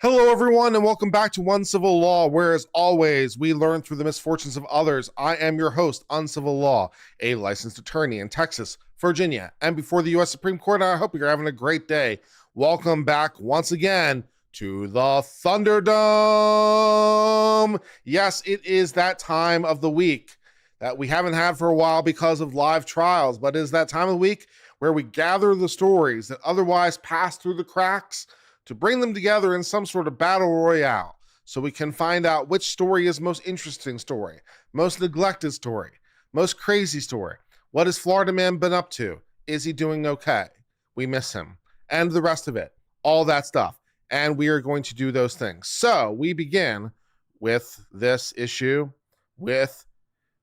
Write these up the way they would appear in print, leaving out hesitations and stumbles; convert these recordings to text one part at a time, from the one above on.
Hello, everyone, and welcome back to Uncivil Law, where, as always, we learn through the misfortunes of others. I am your host, Uncivil Law, a licensed attorney in Texas, Virginia, and before the U.S. Supreme Court. I hope you're having a great day. Welcome back once again to the Thunderdome. Yes, it is that time of the week that we haven't had for a while because of live trials, but it is that time of the week where we gather the stories that otherwise pass through the cracks to bring them together in some sort of battle royale so we can find out which story is most interesting story, most neglected story, most crazy story. What has Florida man been up to? Is he doing okay? We miss him. And the rest of it, all that stuff. And we are going to do those things. So we begin with this issue with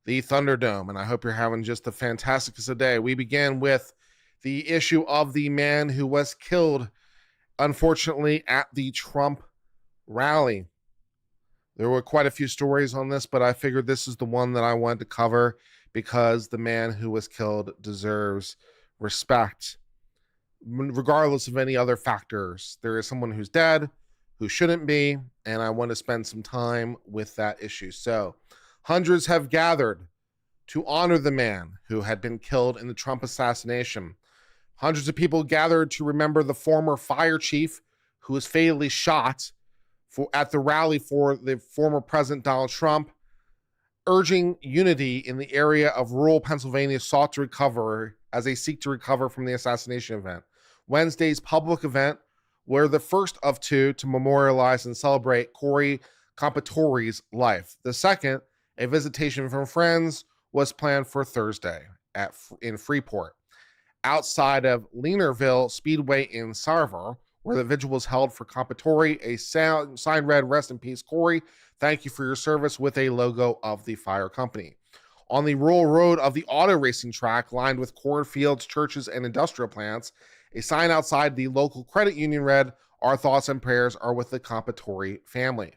the Thunderdome. And I hope you're having just the fantasticest of day. We begin with the issue of the man who was killed, unfortunately, at the Trump rally. There were quite a few stories on this, but I figured this is the one that I wanted to cover because the man who was killed deserves respect, regardless of any other factors. There is someone who's dead, who shouldn't be, and I want to spend some time with that issue. So, hundreds have gathered to honor the man who had been killed in the Trump assassination. Hundreds of people gathered to remember the former fire chief who was fatally shot at the rally for the former President Donald Trump, urging unity in the area of rural Pennsylvania sought to recover as they seek to recover from the assassination event. Wednesday's public event were the first of two to memorialize and celebrate Corey Comperatore's life. The second, a visitation from friends, was planned for Thursday in Freeport. Outside of Leanerville Speedway in Sarver, where the vigil was held for Comperatore, a sign read, "Rest in peace, Corey. Thank you for your service," with a logo of the fire company. On the rural road of the auto racing track, lined with cornfields, churches, and industrial plants, a sign outside the local credit union read, "Our thoughts and prayers are with the Comperatore family."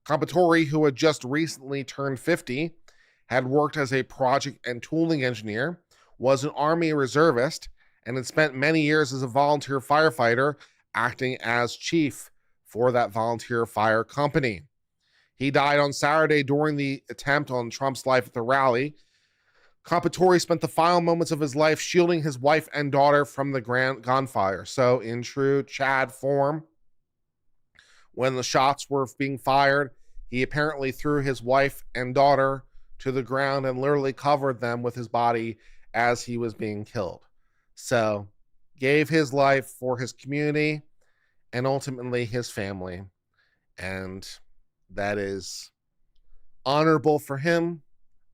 Comperatore, who had just recently turned 50, had worked as a project and tooling engineer, was an Army reservist, and had spent many years as a volunteer firefighter, acting as chief for that volunteer fire company. He died on Saturday during the attempt on Trump's life at the rally. Comperatore spent the final moments of his life shielding his wife and daughter from the gunfire. So, in true Chad form, when the shots were being fired, he apparently threw his wife and daughter to the ground and literally covered them with his body as he was being killed. So, gave his life for his community and ultimately his family. And that is honorable for him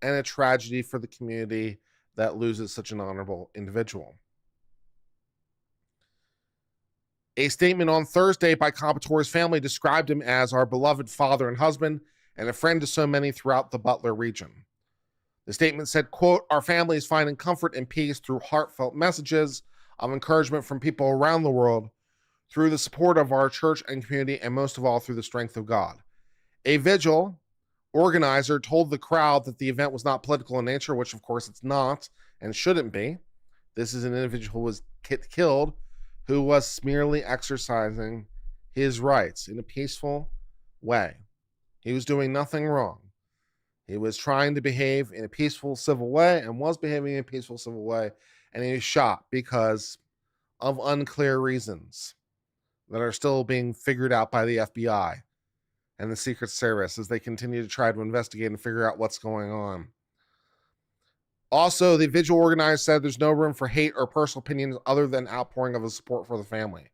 and a tragedy for the community that loses such an honorable individual. A statement on Thursday by Comperatore's family described him as our beloved father and husband and a friend to so many throughout the Butler region. The statement said, quote, "Our family is finding comfort and peace through heartfelt messages of encouragement from people around the world, through the support of our church and community, and most of all, through the strength of God." A vigil organizer told the crowd that the event was not political in nature, which of course it's not and shouldn't be. This is an individual who was killed who was merely exercising his rights in a peaceful way. He was doing nothing wrong. He was trying to behave in a peaceful civil way and was behaving in a peaceful civil way, and he was shot because of unclear reasons that are still being figured out by the FBI and the Secret Service as they continue to try to investigate and figure out what's going on. Also, the vigil organizer said there's no room for hate or personal opinions other than outpouring of the support for the family.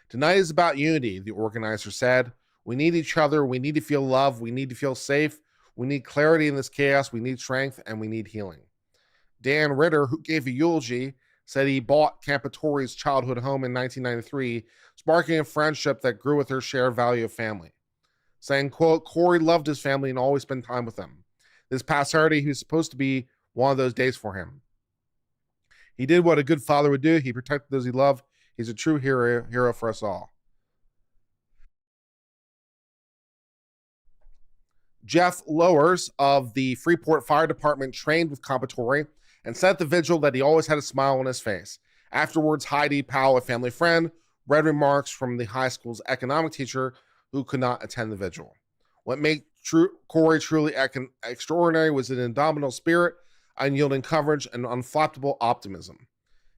Tonight is about unity, the organizer said. We need each other. We need to feel love. We need to feel safe. We need clarity in this chaos. We need strength, and we need healing. Dan Ritter, who gave a eulogy, said he bought Comperatore's childhood home in 1993, sparking a friendship that grew with their shared value of family. Saying, quote, "Corey loved his family and always spent time with them. This past Saturday, he was supposed to be one of those days for him. He did what a good father would do. He protected those he loved. He's a true hero for us all." Jeff Lowers of the Freeport Fire Department trained with Comperatore and said at the vigil that he always had a smile on his face. Afterwards, Heidi Powell, a family friend, read remarks from the high school's economic teacher who could not attend the vigil. What made Corey truly extraordinary was an indomitable spirit, unyielding courage, and unflappable optimism.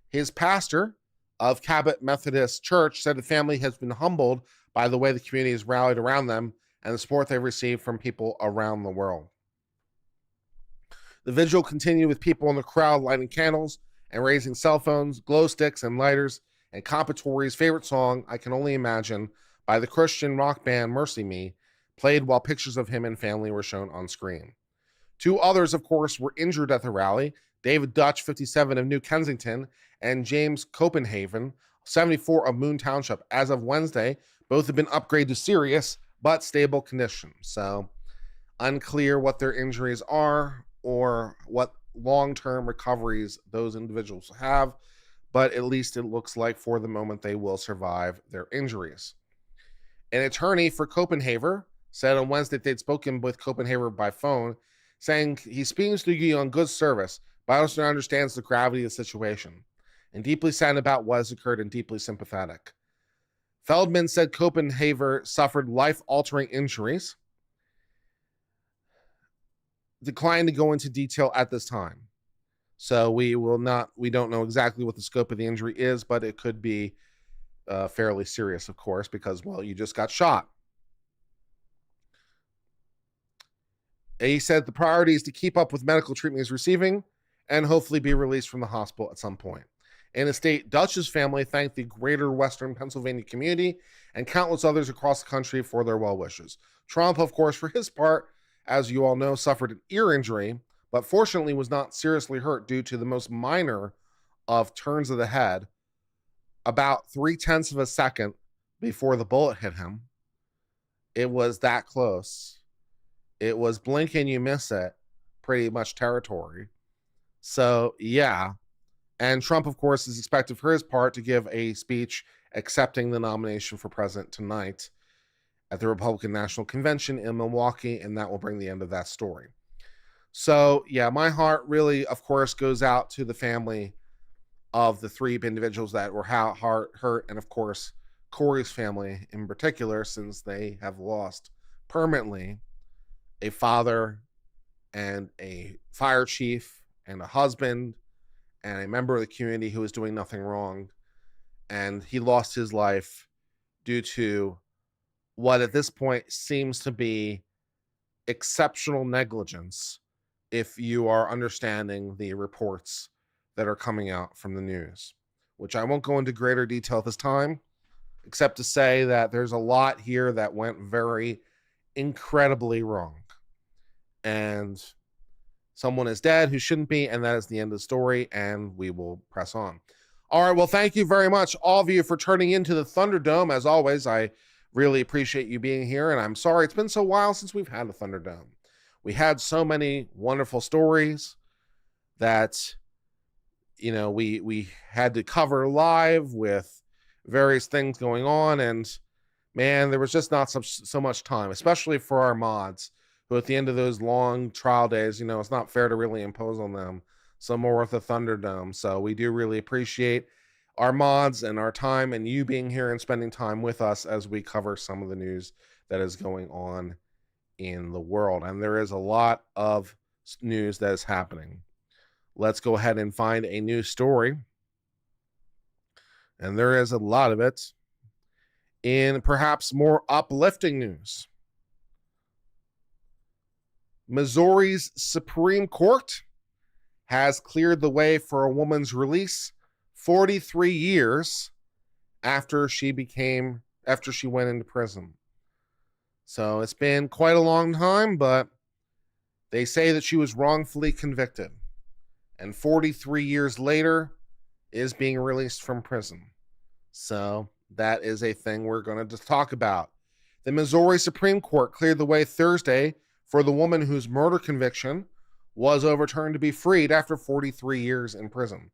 His pastor of Cabot Methodist Church said the family has been humbled by the way the community has rallied around them and the support they've received from people around the world. The vigil continued with people in the crowd lighting candles and raising cell phones, glow sticks, and lighters, and Comperatore's favorite song, I Can Only Imagine, by the Christian rock band Mercy Me, played while pictures of him and family were shown on screen. Two others, of course, were injured at the rally: David Dutch, 57, of New Kensington, and James Copenhagen, 74, of Boone Township. As of Wednesday, both have been upgraded to serious but stable condition. So, unclear what their injuries are or what long-term recoveries those individuals have, but at least it looks like for the moment they will survive their injuries. An attorney for Copenhagen said on Wednesday they'd spoken with Copenhagen by phone, saying he speaks to you on good service, but also understands the gravity of the situation, and deeply sad about what has occurred and deeply sympathetic. Feldman said Copenhagen suffered life-altering injuries, declined to go into detail at this time. So we don't know exactly what the scope of the injury is, but it could be fairly serious, of course, because, well, you just got shot. He said the priority is to keep up with medical treatment he's receiving and hopefully be released from the hospital at some point. In a state, Dutch's family thanked the greater Western Pennsylvania community and countless others across the country for their well wishes. Trump, of course, for his part, as you all know, suffered an ear injury, but fortunately was not seriously hurt due to the most minor of turns of the head, about 0.3 of a second before the bullet hit him. It was that close. It was blink and you miss it, pretty much territory. So, yeah. And Trump, of course, is expected for his part to give a speech accepting the nomination for president tonight at the Republican National Convention in Milwaukee, and that will bring the end of that story. So, yeah, my heart really, of course, goes out to the family of the three individuals that were hurt, and, of course, Corey's family in particular, since they have lost permanently a father and a fire chief and a husband and a member of the community who was doing nothing wrong. And he lost his life due to what at this point seems to be exceptional negligence, if you are understanding the reports that are coming out from the news, which I won't go into greater detail at this time, except to say that there's a lot here that went very incredibly wrong. And someone is dead who shouldn't be, and that is the end of the story, and we will press on. All right, well, thank you very much, all of you, for turning into the Thunderdome. As always, I really appreciate you being here, and I'm sorry it's been so while since we've had a Thunderdome. We had so many wonderful stories that, you know, we had to cover live with various things going on, and man, there was just not so much time, especially for our mods, who at the end of those long trial days, you know, it's not fair to really impose on them some more with the Thunderdome. So we do really appreciate our mods and our time and you being here and spending time with us as we cover some of the news that is going on in the world. And there is a lot of news that is happening. Let's go ahead and find a new story. And there is a lot of it in perhaps more uplifting news. Missouri's Supreme Court has cleared the way for a woman's release 43 years after she went into prison. So it's been quite a long time, but they say that she was wrongfully convicted, and 43 years later is being released from prison. So that is a thing we're going to talk about. The Missouri Supreme Court cleared the way Thursday for the woman whose murder conviction was overturned to be freed after 43 years in prison.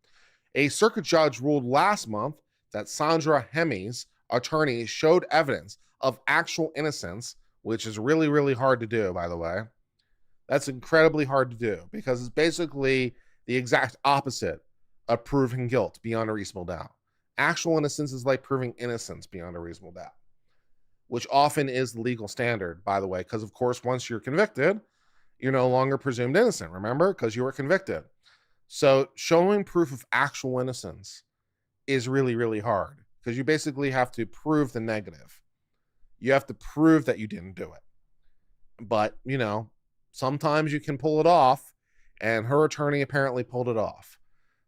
A circuit judge ruled last month that Sandra Hemi's attorney showed evidence of actual innocence, which is really, really hard to do, by the way. That's incredibly hard to do because it's basically the exact opposite of proving guilt beyond a reasonable doubt. Actual innocence is like proving innocence beyond a reasonable doubt, which often is the legal standard, by the way, because of course, once you're convicted, you're no longer presumed innocent, remember? Because you were convicted. So showing proof of actual innocence is really, really hard because you basically have to prove the negative. You have to prove that you didn't do it. But, sometimes you can pull it off, and her attorney apparently pulled it off.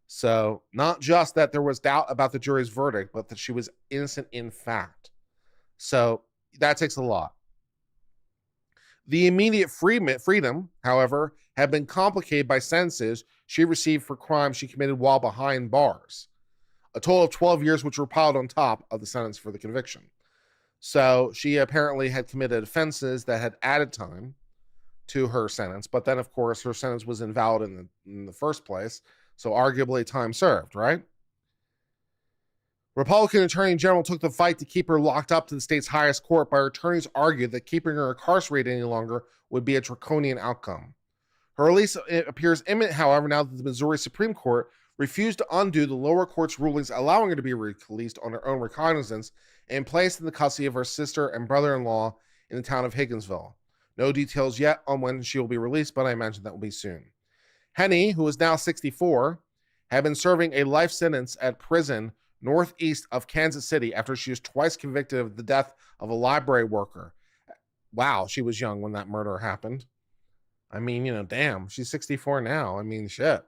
So not just that there was doubt about the jury's verdict, but that she was innocent in fact. So that takes a lot. The immediate freedom, however, had been complicated by sentences she received for crimes she committed while behind bars. A total of 12 years, which were piled on top of the sentence for the conviction. So she apparently had committed offenses that had added time to her sentence, but then, of course, her sentence was invalid in the first place, so arguably time served, right? Republican Attorney General took the fight to keep her locked up to the state's highest court, but her attorneys argued that keeping her incarcerated any longer would be a draconian outcome. Her release appears imminent, however, now that the Missouri Supreme Court refused to undo the lower court's rulings allowing her to be released on her own recognizance and placed in the custody of her sister and brother-in-law in the town of Higginsville. No details yet on when she will be released, but I imagine that will be soon. Henny, who is now 64, had been serving a life sentence at prison northeast of Kansas City after she was twice convicted of the death of a library worker. Wow, she was young when that murder happened. I mean, damn, she's 64 now. I mean, shit.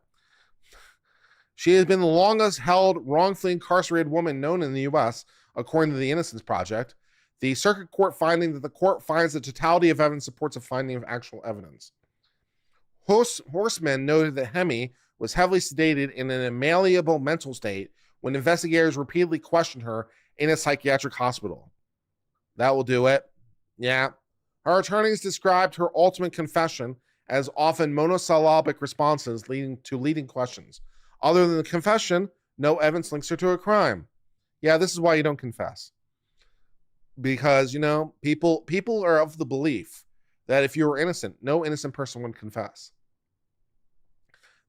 She has been the longest held wrongfully incarcerated woman known in the U.S., according to the Innocence Project. The circuit court finding that the court finds the totality of evidence supports a finding of actual evidence. Horseman noted that Hemi was heavily sedated in an malleable mental state when investigators repeatedly questioned her in a psychiatric hospital. That will do it. Yeah. Her attorneys described her ultimate confession as often monosyllabic responses leading to leading questions. Other than the confession, no evidence links her to a crime. Yeah, this is why you don't confess. Because, people are of the belief that if you were innocent, no innocent person would confess.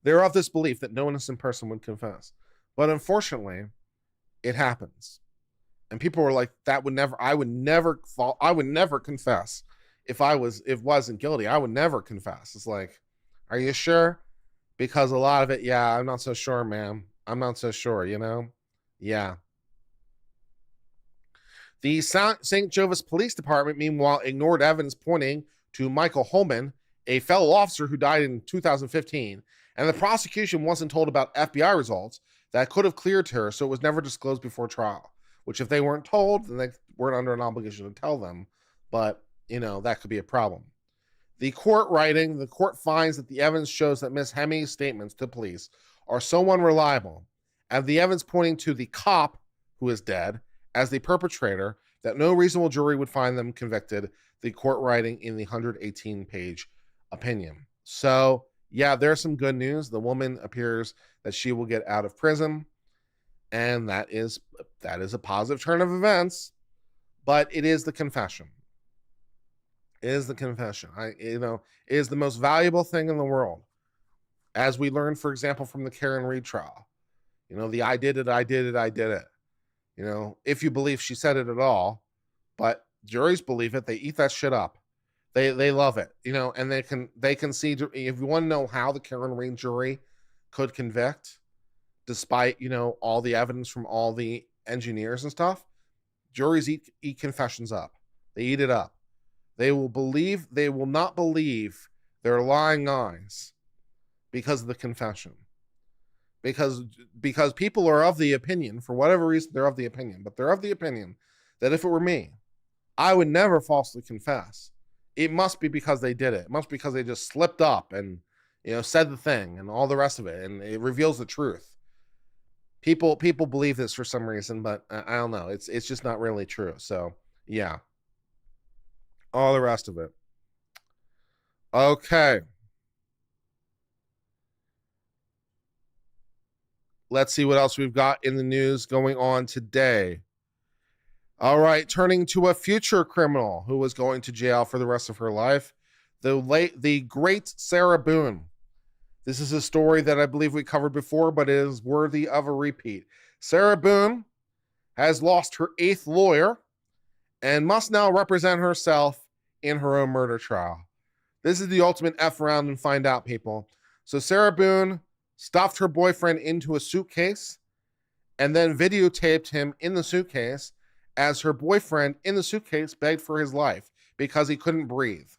They're of this belief that no innocent person would confess. But unfortunately, it happens. And people were like, I would never confess if wasn't guilty. I would never confess. It's like, are you sure? Because a lot of it, yeah, I'm not so sure, ma'am. I'm not so sure, Yeah. The St. Jovis Police Department, meanwhile, ignored evidence pointing to Michael Holman, a fellow officer who died in 2015, and the prosecution wasn't told about FBI results that could have cleared her, so it was never disclosed before trial, which if they weren't told, then they weren't under an obligation to tell them, but, that could be a problem. The court finds that the evidence shows that Miss Hemi's statements to police are so unreliable, and the evidence pointing to the cop, who is dead, as the perpetrator, that no reasonable jury would find them convicted, the court writing in the 118-page opinion. So, yeah, there's some good news. The woman appears that she will get out of prison, and that is a positive turn of events, but it is the confession. It is the confession. It is the most valuable thing in the world. As we learned, for example, from the Karen Reed trial. The I did it. If you believe she said it at all, but juries believe it, they eat that shit up. They love it, and they can see, if you want to know how the Karen Reed jury could convict, despite, all the evidence from all the engineers and stuff, juries eat confessions up. They eat it up. They will not believe their lying eyes because of the confession. Because people are of the opinion, for whatever reason, they're of the opinion that if it were me, I would never falsely confess. It must be because they did it. It must be because they just slipped up and, said the thing and all the rest of it. And it reveals the truth. People believe this for some reason, but I don't know. It's just not really true. So, yeah. All the rest of it. Okay. Let's see what else we've got in the news going on today. All right, turning to a future criminal who was going to jail for the rest of her life, the great Sarah Boone. This is a story that I believe we covered before, but it is worthy of a repeat. Sarah Boone has lost her 8th lawyer and must now represent herself in her own murder trial. This is the ultimate F around and find out, people. So Sarah Boone stuffed her boyfriend into a suitcase and then videotaped him in the suitcase as her boyfriend in the suitcase begged for his life because he couldn't breathe.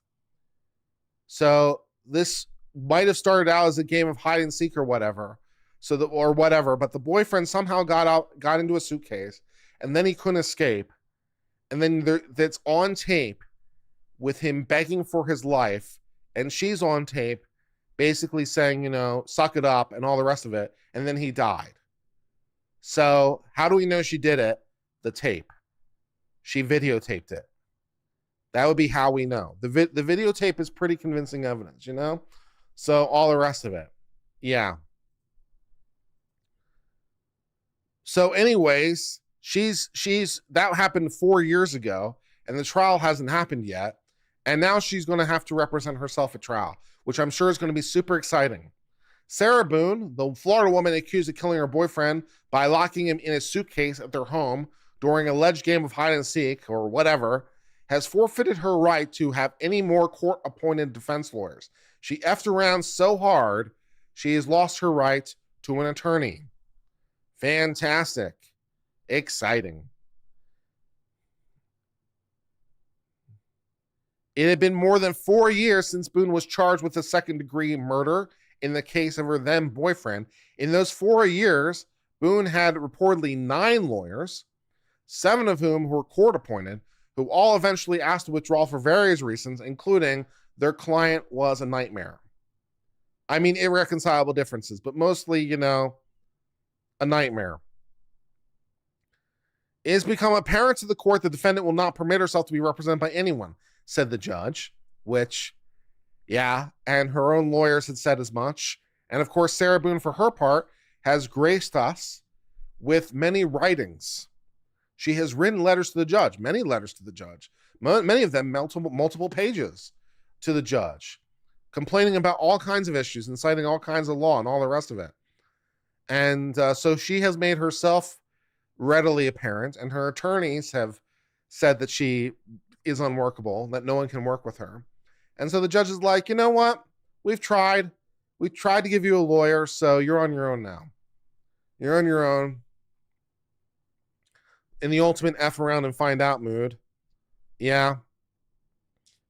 So this might have started out as a game of hide and seek or whatever. But the boyfriend somehow got into a suitcase, and then he couldn't escape. And then that's on tape with him begging for his life, and she's on tape basically saying, suck it up and all the rest of it, and then he died. So how do we know she did it? The tape. She videotaped it. That would be how we know. The videotape is pretty convincing evidence, So all the rest of it. Yeah. So anyways, that happened 4 years ago, and the trial hasn't happened yet. And now she's going to have to represent herself at trial, which I'm sure is going to be super exciting. Sarah Boone, the Florida woman accused of killing her boyfriend by locking him in a suitcase at their home during an alleged game of hide and seek or whatever, has forfeited her right to have any more court-appointed defense lawyers. She effed around so hard, she has lost her right to an attorney. Fantastic. Exciting. It had been more than 4 years since Boone was charged with a second-degree murder in the case of her then boyfriend. In those 4 years, Boone had reportedly 9 lawyers, 7 of whom were court-appointed, who all eventually asked to withdraw for various reasons, including their client was a nightmare. I mean, irreconcilable differences, but mostly, a nightmare. It has become apparent to the court the defendant will not permit herself to be represented by anyone, said the judge, which, yeah, and her own lawyers had said as much. And of course, Sarah Boone, for her part, has graced us with many writings. She has written letters to the judge, many letters to the judge, many of them multiple pages to the judge, complaining about all kinds of issues and citing all kinds of law and all the rest of it. And so she has made herself readily apparent, and her attorneys have said that she is unworkable, that no one can work with her. And so the judge is like, you know what? We've tried to give you a lawyer, so you're on your own now. You're on your own. In the ultimate F around and find out mood. Yeah.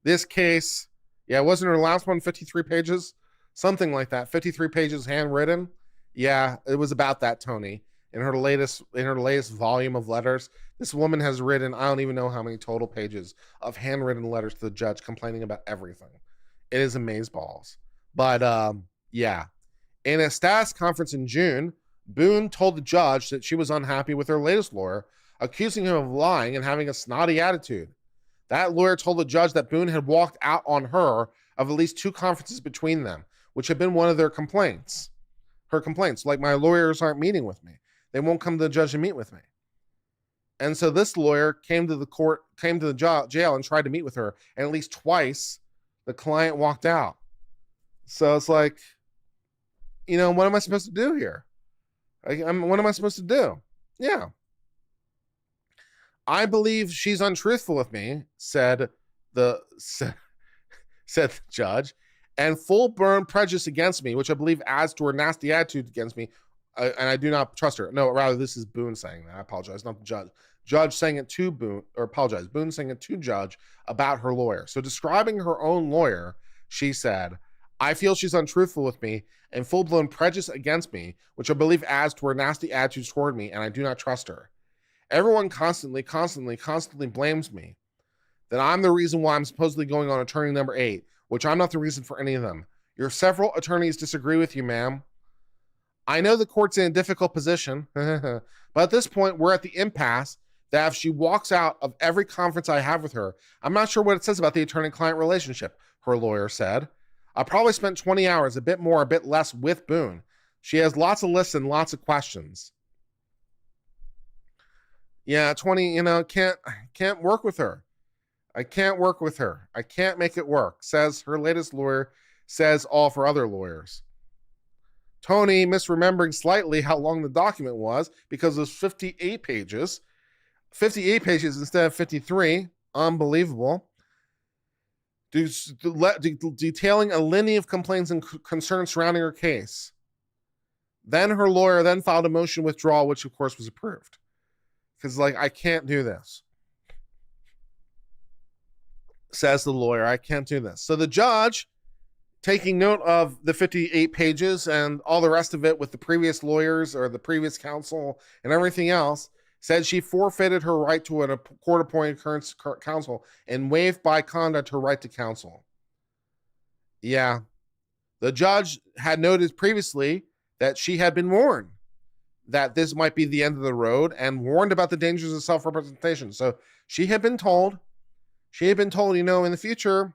This case, wasn't her last one 53 pages? Something like that. 53 pages handwritten. Yeah, it was about that, Tony. In her latest volume of letters, this woman has written, I don't even know how many total pages of handwritten letters to the judge complaining about everything. It is amazeballs. But yeah. In a status conference in June, Boone told the judge that she was unhappy with her latest lawyer, accusing him of lying and having a snotty attitude. That lawyer told the judge that Boone had walked out on her of at least 2 conferences between them, which had been one of their complaints. Her complaints, like, my lawyers aren't meeting with me. They won't come to the judge and meet with me. And so this lawyer came to the jail and tried to meet with her. And at least twice, the client walked out. So it's like, what am I supposed to do here? What am I supposed to do? Yeah. I believe she's untruthful with me, said the judge, and full-blown prejudice against me, which I believe adds to her nasty attitude against me, and I do not trust her. No, rather, this is Boone saying that. I apologize, not the judge. Judge saying it to Boone, or apologize, Boone saying it to judge about her lawyer. So describing her own lawyer, she said, I feel she's untruthful with me and full-blown prejudice against me, which I believe adds to her nasty attitude toward me, and I do not trust her. Everyone constantly blames me that I'm the reason why I'm supposedly going on attorney number 8, which I'm not the reason for any of them. Your several attorneys disagree with you, ma'am. I know the court's in a difficult position, but at this point, we're at the impasse that if she walks out of every conference I have with her, I'm not sure what it says about the attorney-client relationship, her lawyer said. I probably spent 20 hours, a bit more, a bit less, with Boone. She has lots of lists and lots of questions. Yeah, 20, can't work with her. I can't work with her. I can't make it work, says her latest lawyer, says all for other lawyers. Tony, misremembering slightly how long the document was, because it was 58 pages, 58 pages instead of 53. Unbelievable. Detailing a litany of complaints and concerns surrounding her case. Then her lawyer then filed a motion withdrawal, which of course was approved. Because, like, I can't do this. Says the lawyer, I can't do this. So the judge, taking note of the 58 pages and all the rest of it with the previous lawyers or the previous counsel and everything else, said she forfeited her right to a court-appointed counsel and waived by conduct her right to counsel. Yeah. The judge had noted previously that she had been warned that this might be the end of the road and warned about the dangers of self-representation. So she had been told, in the future,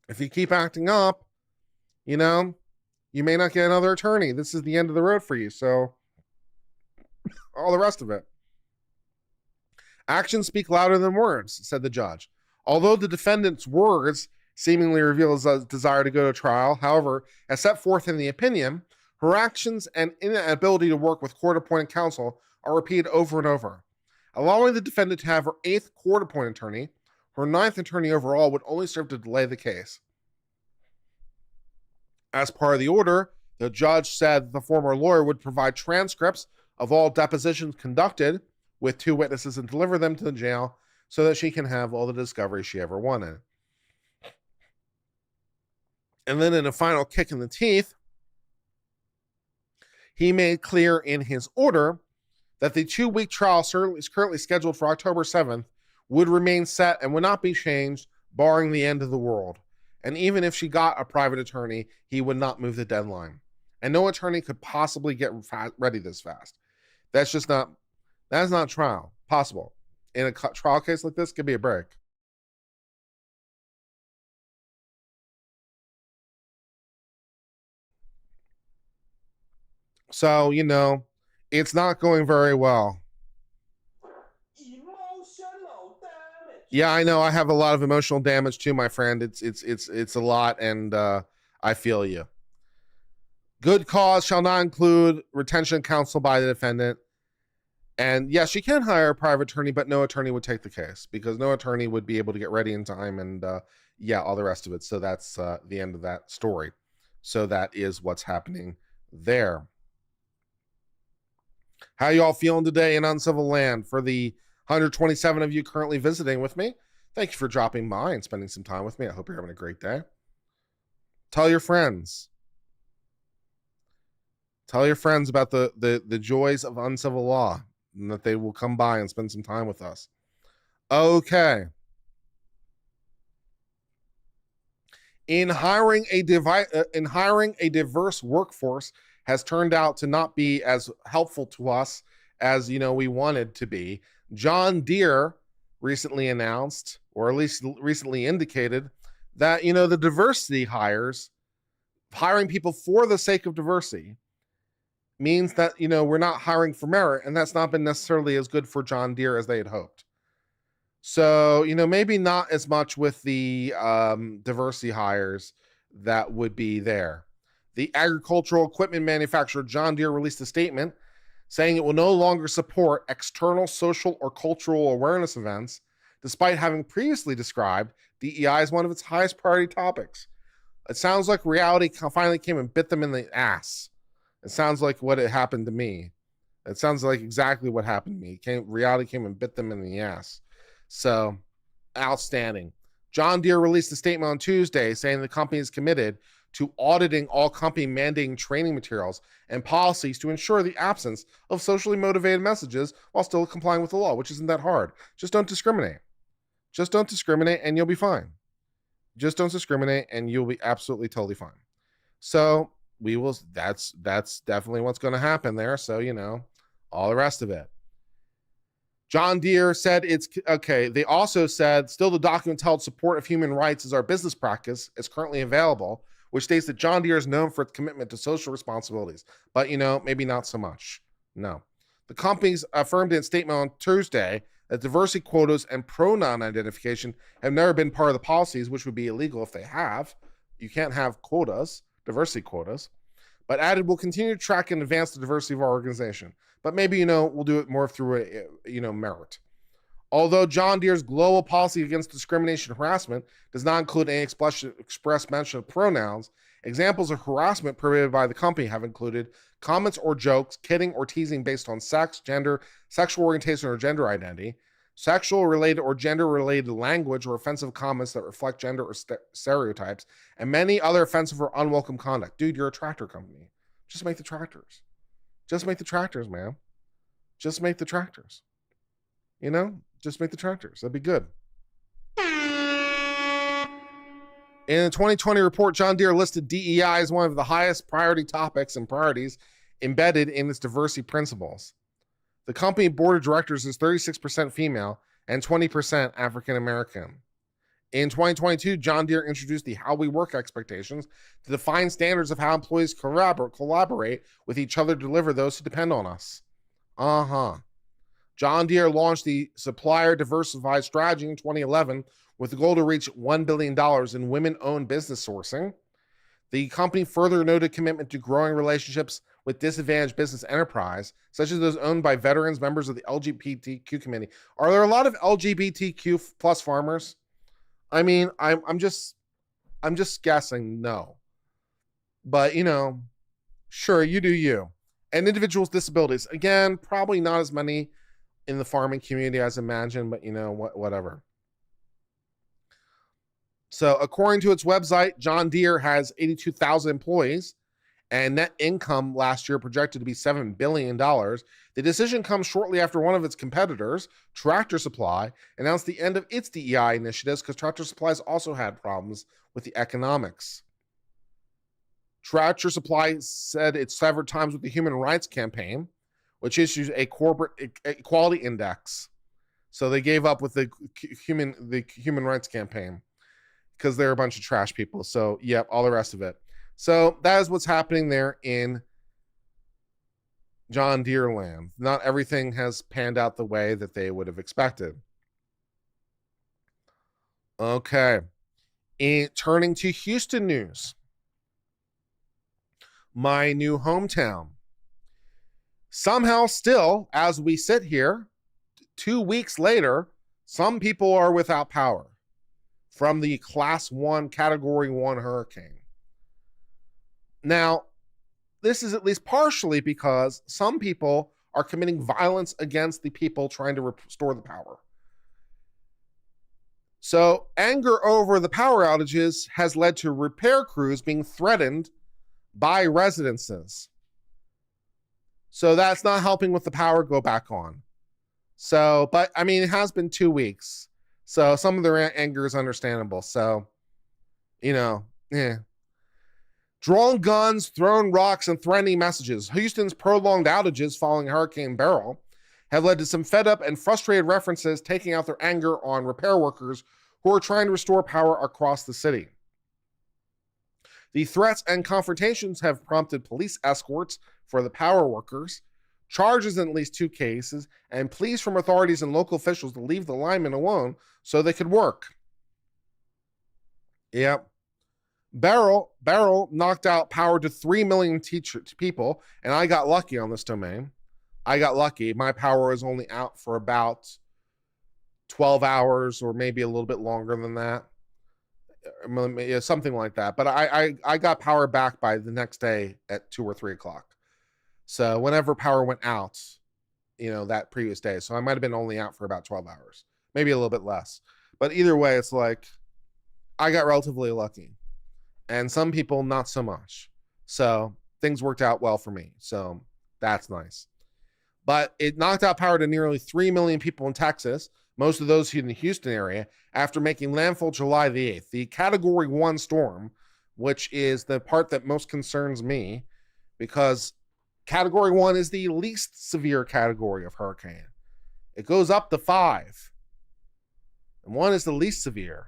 if you keep acting up, you may not get another attorney. This is the end of the road for you. So all the rest of it. Actions speak louder than words, said the judge. Although the defendant's words seemingly reveal his desire to go to trial, however, as set forth in the opinion, her actions and inability to work with court-appointed counsel are repeated over and over. Allowing the defendant to have her 8th court-appointed attorney, her 9th attorney overall, would only serve to delay the case. As part of the order, the judge said the former lawyer would provide transcripts of all depositions conducted with 2 witnesses and deliver them to the jail so that she can have all the discovery she ever wanted. And then in a final kick in the teeth, he made clear in his order that the 2-week trial is currently scheduled for October 7th would remain set and would not be changed, barring the end of the world. And even if she got a private attorney, he would not move the deadline. And no attorney could possibly get ready this fast. That's not trial possible. In a trial case like this, give me a break. So, it's not going very well. Emotional damage. Yeah, I know. I have a lot of emotional damage too, my friend. It's a lot, and I feel you. Good cause shall not include retention counsel by the defendant. And yes, she can hire a private attorney, but no attorney would take the case because no attorney would be able to get ready in time and all the rest of it. So that's the end of that story. So that is what's happening there. How y'all feeling today in Uncivil Land? For the 127 of you currently visiting with me, thank you for dropping by and spending some time with me. I hope you're having a great day. Tell your friends. Tell your friends about the joys of uncivil law and that they will come by and spend some time with us. Okay. In hiring a diverse workforce has turned out to not be as helpful to us as we wanted to be. John Deere recently announced, or at least recently indicated, that the diversity hiring people for the sake of diversity means that we're not hiring for merit, and that's not been necessarily as good for John Deere as they had hoped. So maybe not as much with the diversity hires that would be there. The agricultural equipment manufacturer John Deere released a statement saying it will no longer support external social or cultural awareness events, despite having previously described DEI as one of its highest priority topics. It sounds like reality finally came and bit them in the ass. It sounds like what it happened to me. It sounds like exactly what happened to me. Reality came and bit them in the ass. So, outstanding. John Deere released a statement on Tuesday saying the company is committed to auditing all company mandating training materials and policies to ensure the absence of socially motivated messages while still complying with the law, which isn't that hard. Just don't discriminate. Just don't discriminate and you'll be fine. Just don't discriminate and you'll be absolutely totally fine. So we will, that's definitely what's going to happen there. So, all the rest of it. John Deere said it's okay. They also said still the document held support of human rights as our business practice is currently available, which states that John Deere is known for its commitment to social responsibilities, but maybe not so much. No. The companies affirmed in a statement on Tuesday that diversity quotas and pronoun identification have never been part of the policies, which would be illegal if they have. You can't have quotas, diversity quotas. but added, we'll continue to track and advance the diversity of our organization. But maybe, we'll do it more through, merit. Although John Deere's global policy against discrimination and harassment does not include any express mention of pronouns, examples of harassment prohibited by the company have included comments or jokes, kidding or teasing based on sex, gender, sexual orientation, or gender identity, sexual related or gender related language or offensive comments that reflect gender or stereotypes, and many other offensive or unwelcome conduct. Dude, you're a tractor company. Just make the tractors. Just make the tractors, man. Just make the tractors. Just make the tractors. That'd be good. In the 2020 report, John Deere listed DEI as one of the highest priority topics and priorities embedded in its diversity principles. The company board of directors is 36% female and 20% African American. In 2022, John Deere introduced the How We Work expectations to define standards of how employees collaborate with each other to deliver those who depend on us. John Deere launched the Supplier Diversified Strategy in 2011 with the goal to reach $1 billion in women-owned business sourcing. The company further noted commitment to growing relationships with disadvantaged business enterprise, such as those owned by veterans, members of the LGBTQ community. Are there a lot of LGBTQ plus farmers? I mean, I'm just guessing no. But, sure, you do you. And individuals with disabilities, again, probably not as many in the farming community as imagined, but whatever. So according to its website, John Deere has 82,000 employees and net income last year projected to be $7 billion. The decision comes shortly after one of its competitors, Tractor Supply, announced the end of its DEI initiatives because Tractor Supply also had problems with the economics. Tractor Supply said it severed ties with the Human Rights Campaign, which issues a corporate equality index. So they gave up with the Human Rights Campaign because they're a bunch of trash people. So, yep, all the rest of it. So that is what's happening there in John Deere land. Not everything has panned out the way that they would have expected. Okay. Turning to Houston news. My new hometown. Somehow still, as we sit here, 2 weeks later, some people are without power from the Class 1, Category 1 hurricane. Now, this is at least partially because some people are committing violence against the people trying to restore the power. So, anger over the power outages has led to repair crews being threatened by residences. So that's not helping with the power go back on. So, but I mean, it has been 2 weeks. So some of their anger is understandable. So, Drawn guns, thrown rocks, and threatening messages. Houston's prolonged outages following Hurricane Beryl have led to some fed up and frustrated references taking out their anger on repair workers who are trying to restore power across the city. The threats and confrontations have prompted police escorts for the power workers, charges in at least 2 cases, and pleas from authorities and local officials to leave the linemen alone so they could work. Yep. Beryl knocked out power to 3 million people, and I got lucky on this domain. I got lucky. My power was only out for about 12 hours or maybe a little bit longer than that. Something like that. But I got power back by the next day at 2 or 3 o'clock. So whenever power went out, that previous day. So I might have been only out for about 12 hours, maybe a little bit less. But either way, it's like I got relatively lucky. And some people not so much. So things worked out well for me. So that's nice. But it knocked out power to nearly 3 million people in Texas, most of those in the Houston area, after making landfall July the 8th. The Category 1 storm, which is the part that most concerns me, because Category 1 is the least severe category of hurricane. It goes up to 5. And 1 is the least severe.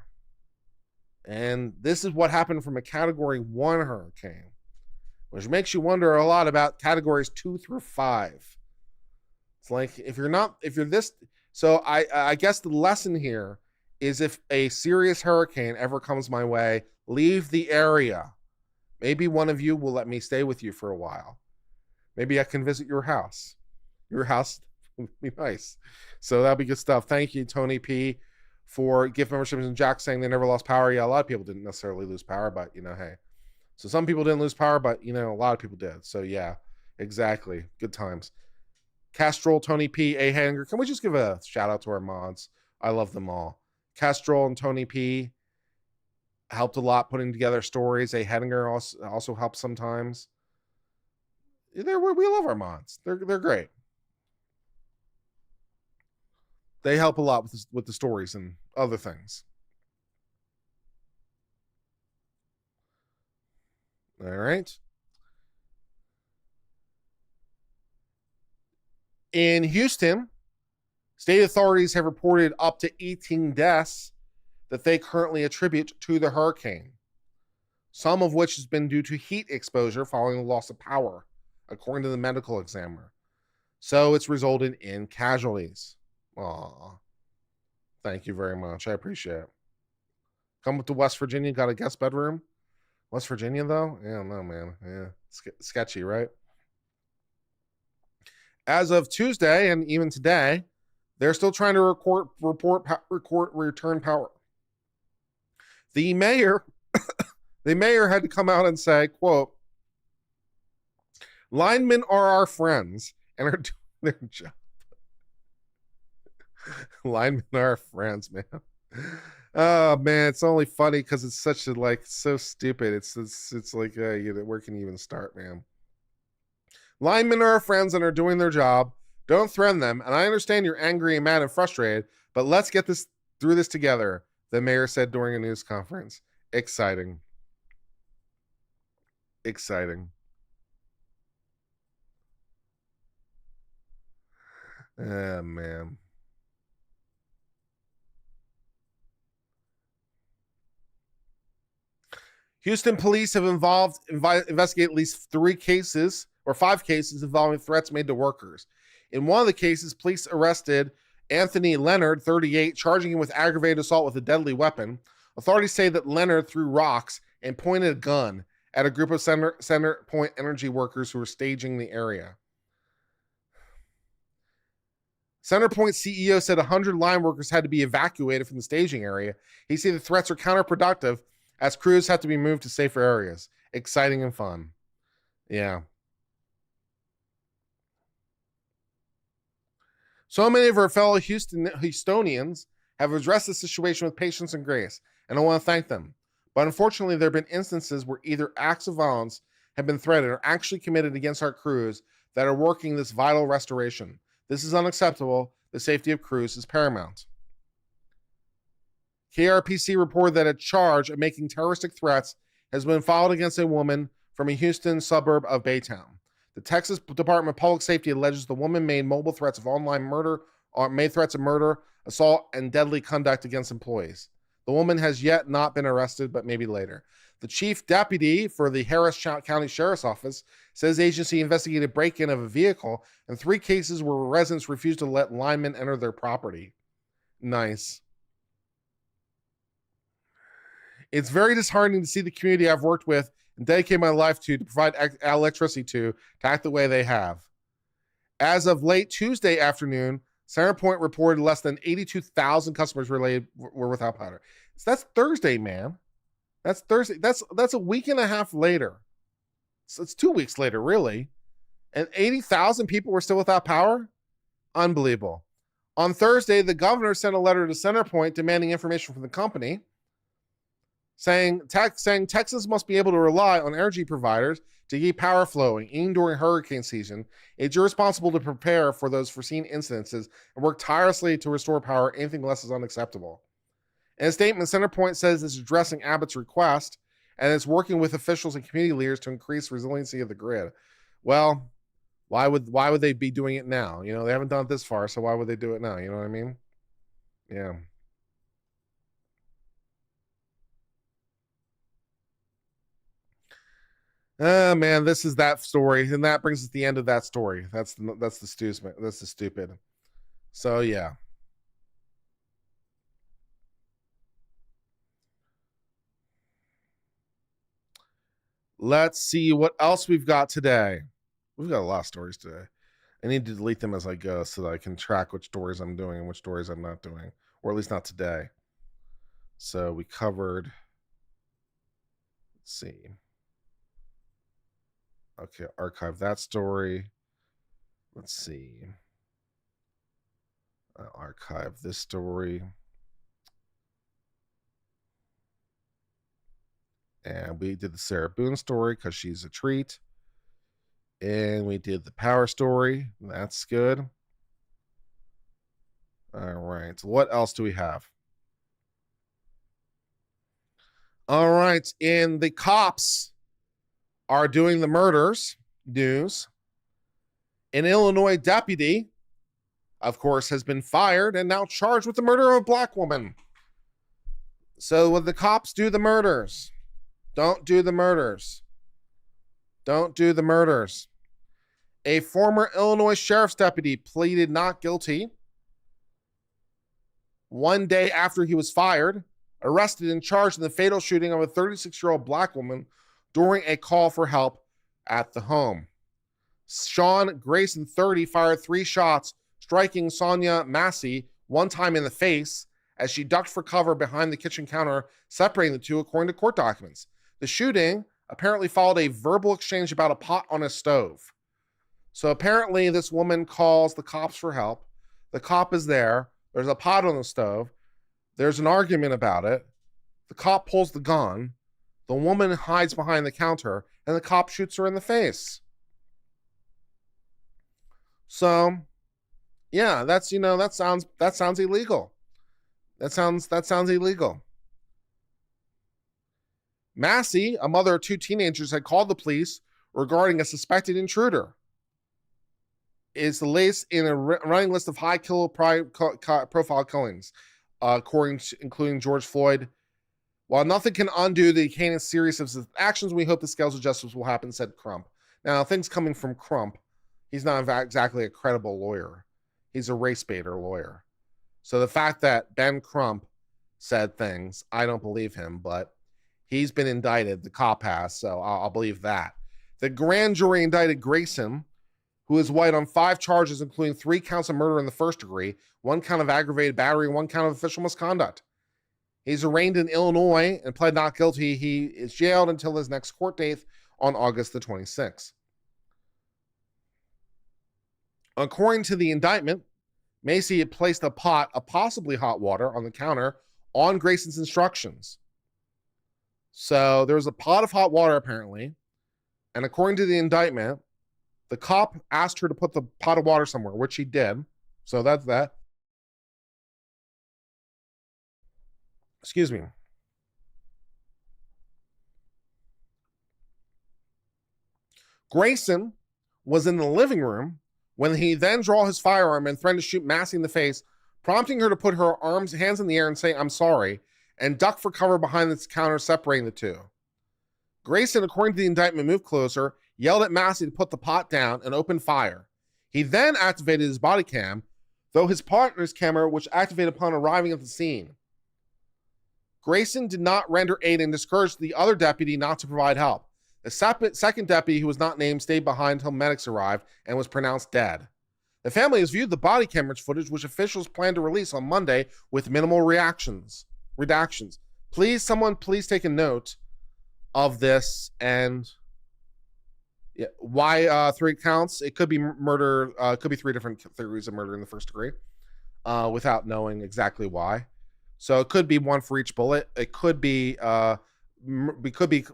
And this is what happened from a Category 1 hurricane, which makes you wonder a lot about categories 2 through 5. It's like, if you're this, so I guess the lesson here is if a serious hurricane ever comes my way, leave the area. Maybe one of you will let me stay with you for a while. Maybe I can visit your house. Your house would be nice. So that'll be good stuff. Thank you, Tony P, for gift memberships. And Jack saying they never lost power. Yeah, a lot of people didn't necessarily lose power, but hey. So some people didn't lose power, but a lot of people did. So yeah, exactly. Good times. Castrol, Tony P, A Hanger. Can we just give a shout out to our mods? I love them all. Castrol and Tony P helped a lot putting together stories. A Hedinger also helps sometimes. We love our mods. They're great. They help a lot with the stories and other things. All right. In Houston, state authorities have reported up to 18 deaths that they currently attribute to the hurricane, some of which has been due to heat exposure following the loss of power, according to the medical examiner. So it's resulted in casualties. Aw. Thank you very much. I appreciate it. Come to West Virginia, got a guest bedroom? West Virginia, though? Yeah, no, man. Yeah, sketchy, right? As of Tuesday and even today, they're still trying to return power. The mayor had to come out and say, quote, linemen are our friends and are doing their job. Linemen are our friends, man. Oh man, it's only funny because it's such a so stupid. It's like where can you even start, man? Linemen are our friends and are doing their job. Don't threaten them. And I understand you're angry and mad and frustrated, but let's get through this together, the mayor said during a news conference. Exciting. Oh man. Houston police have investigated at least 5 cases involving threats made to workers. In one of the cases, police arrested Anthony Leonard, 38, charging him with aggravated assault with a deadly weapon. Authorities say that Leonard threw rocks and pointed a gun at a group of Center Point Energy workers who were staging the area. Center Point CEO said 100 line workers had to be evacuated from the staging area. He said the threats are counterproductive as crews have to be moved to safer areas. Exciting and fun. Yeah. So many of our fellow Houstonians have addressed the situation with patience and grace, and I want to thank them. But unfortunately, there have been instances where either acts of violence have been threatened or actually committed against our crews that are working this vital restoration. This is unacceptable. The safety of crews is paramount. KRPC reported that a charge of making terroristic threats has been filed against a woman from a Houston suburb of Baytown. The Texas Department of Public Safety alleges the woman made mobile threats of online murder, assault, and deadly conduct against employees. The woman has yet not been arrested, but maybe later. The chief deputy for the Harris County Sheriff's Office says the agency investigated break-in of a vehicle in 3 cases where residents refused to let linemen enter their property. Nice. It's very disheartening to see the community I've worked with and dedicated my life to provide electricity to act the way they have. As of late Tuesday afternoon, Center Point reported less than 82,000 customers were without power. So that's Thursday, man. That's Thursday. That's a week and a half later. So it's 2 weeks later, really. And 80,000 people were still without power? Unbelievable. On Thursday, the governor sent a letter to Center Point demanding information from the company, saying Texas must be able to rely on energy providers to keep power flowing, even during hurricane season. It's irresponsible to prepare for those foreseen incidences and work tirelessly to restore power. Anything less is unacceptable. In a statement, Center Point says it's addressing Abbott's request and it's working with officials and community leaders to increase resiliency of the grid. Well, why would they be doing it now? They haven't done it this far, so why would they do it now? You know what I mean? Yeah. Man, this is that story, and that brings us to the end of that story. That's the stupid. So yeah. Let's see what else we've got today. We've got a lot of stories today. I need to delete them as I go so that I can track which stories I'm doing and which stories I'm not doing, or at least not today. So we covered, let's see. Okay, archive that story. Let's see. Archive this story. And we did the Sarah Boone story because she's a treat. And we did the power story. That's good. All right. What else do we have? All right. And the cops are doing the murders news. An Illinois deputy, of course, has been fired and now charged with the murder of a black woman. So when the cops do the murders, don't do the murders. Don't do the murders. A former Illinois sheriff's deputy pleaded not guilty one day after he was fired, arrested and charged in the fatal shooting of a 36-year-old black woman during a call for help at the home. Sean Grayson, 30, fired 3 shots, striking Sonia Massey one time in the face as she ducked for cover behind the kitchen counter, separating the two, according to court documents. The shooting apparently followed a verbal exchange about a pot on a stove. So apparently this woman calls the cops for help. The cop is there. There's a pot on the stove. There's an argument about it. The cop pulls the gun. The woman hides behind the counter, and the cop shoots her in the face. So, yeah, that sounds illegal. That sounds illegal. Massey, a mother of 2 teenagers, had called the police regarding a suspected intruder. Is the latest in a running list of high profile killings, including George Floyd. While nothing can undo the heinous series of actions, we hope the scales of justice will happen, said Crump. Now, things coming from Crump, he's not exactly a credible lawyer. He's a race baiter lawyer. So the fact that Ben Crump said things, I don't believe him, but he's been indicted. The cop has, so I'll believe that. The grand jury indicted Grayson, who is white, on 5 charges, including 3 counts of murder in the first degree, 1 count of aggravated battery, 1 count of official misconduct. He's arraigned in Illinois and pled not guilty. He is jailed until his next court date on August the 26th. According to the indictment, Macy had placed a pot of possibly hot water on the counter on Grayson's instructions. So there was a pot of hot water, apparently. And according to the indictment, the cop asked her to put the pot of water somewhere, which she did. So that's that. Excuse me. Grayson was in the living room when he then drew his firearm and threatened to shoot Massey in the face, prompting her to put her hands in the air and say, "I'm sorry," and duck for cover behind the counter, separating the two. Grayson, according to the indictment, moved closer, yelled at Massey to put the pot down, and opened fire. He then activated his body cam, though his partner's camera, which activated upon arriving at the scene. Grayson did not render aid and discouraged the other deputy not to provide help. The second deputy, who was not named, stayed behind until medics arrived and was pronounced dead. The family has viewed the body camera footage, which officials plan to release on Monday, with minimal redactions. Please take a note of this. And yeah, why 3 counts? It could be murder. It could be 3 different theories of murder in the first degree, without knowing exactly why. So it could be 1 for each bullet. It could be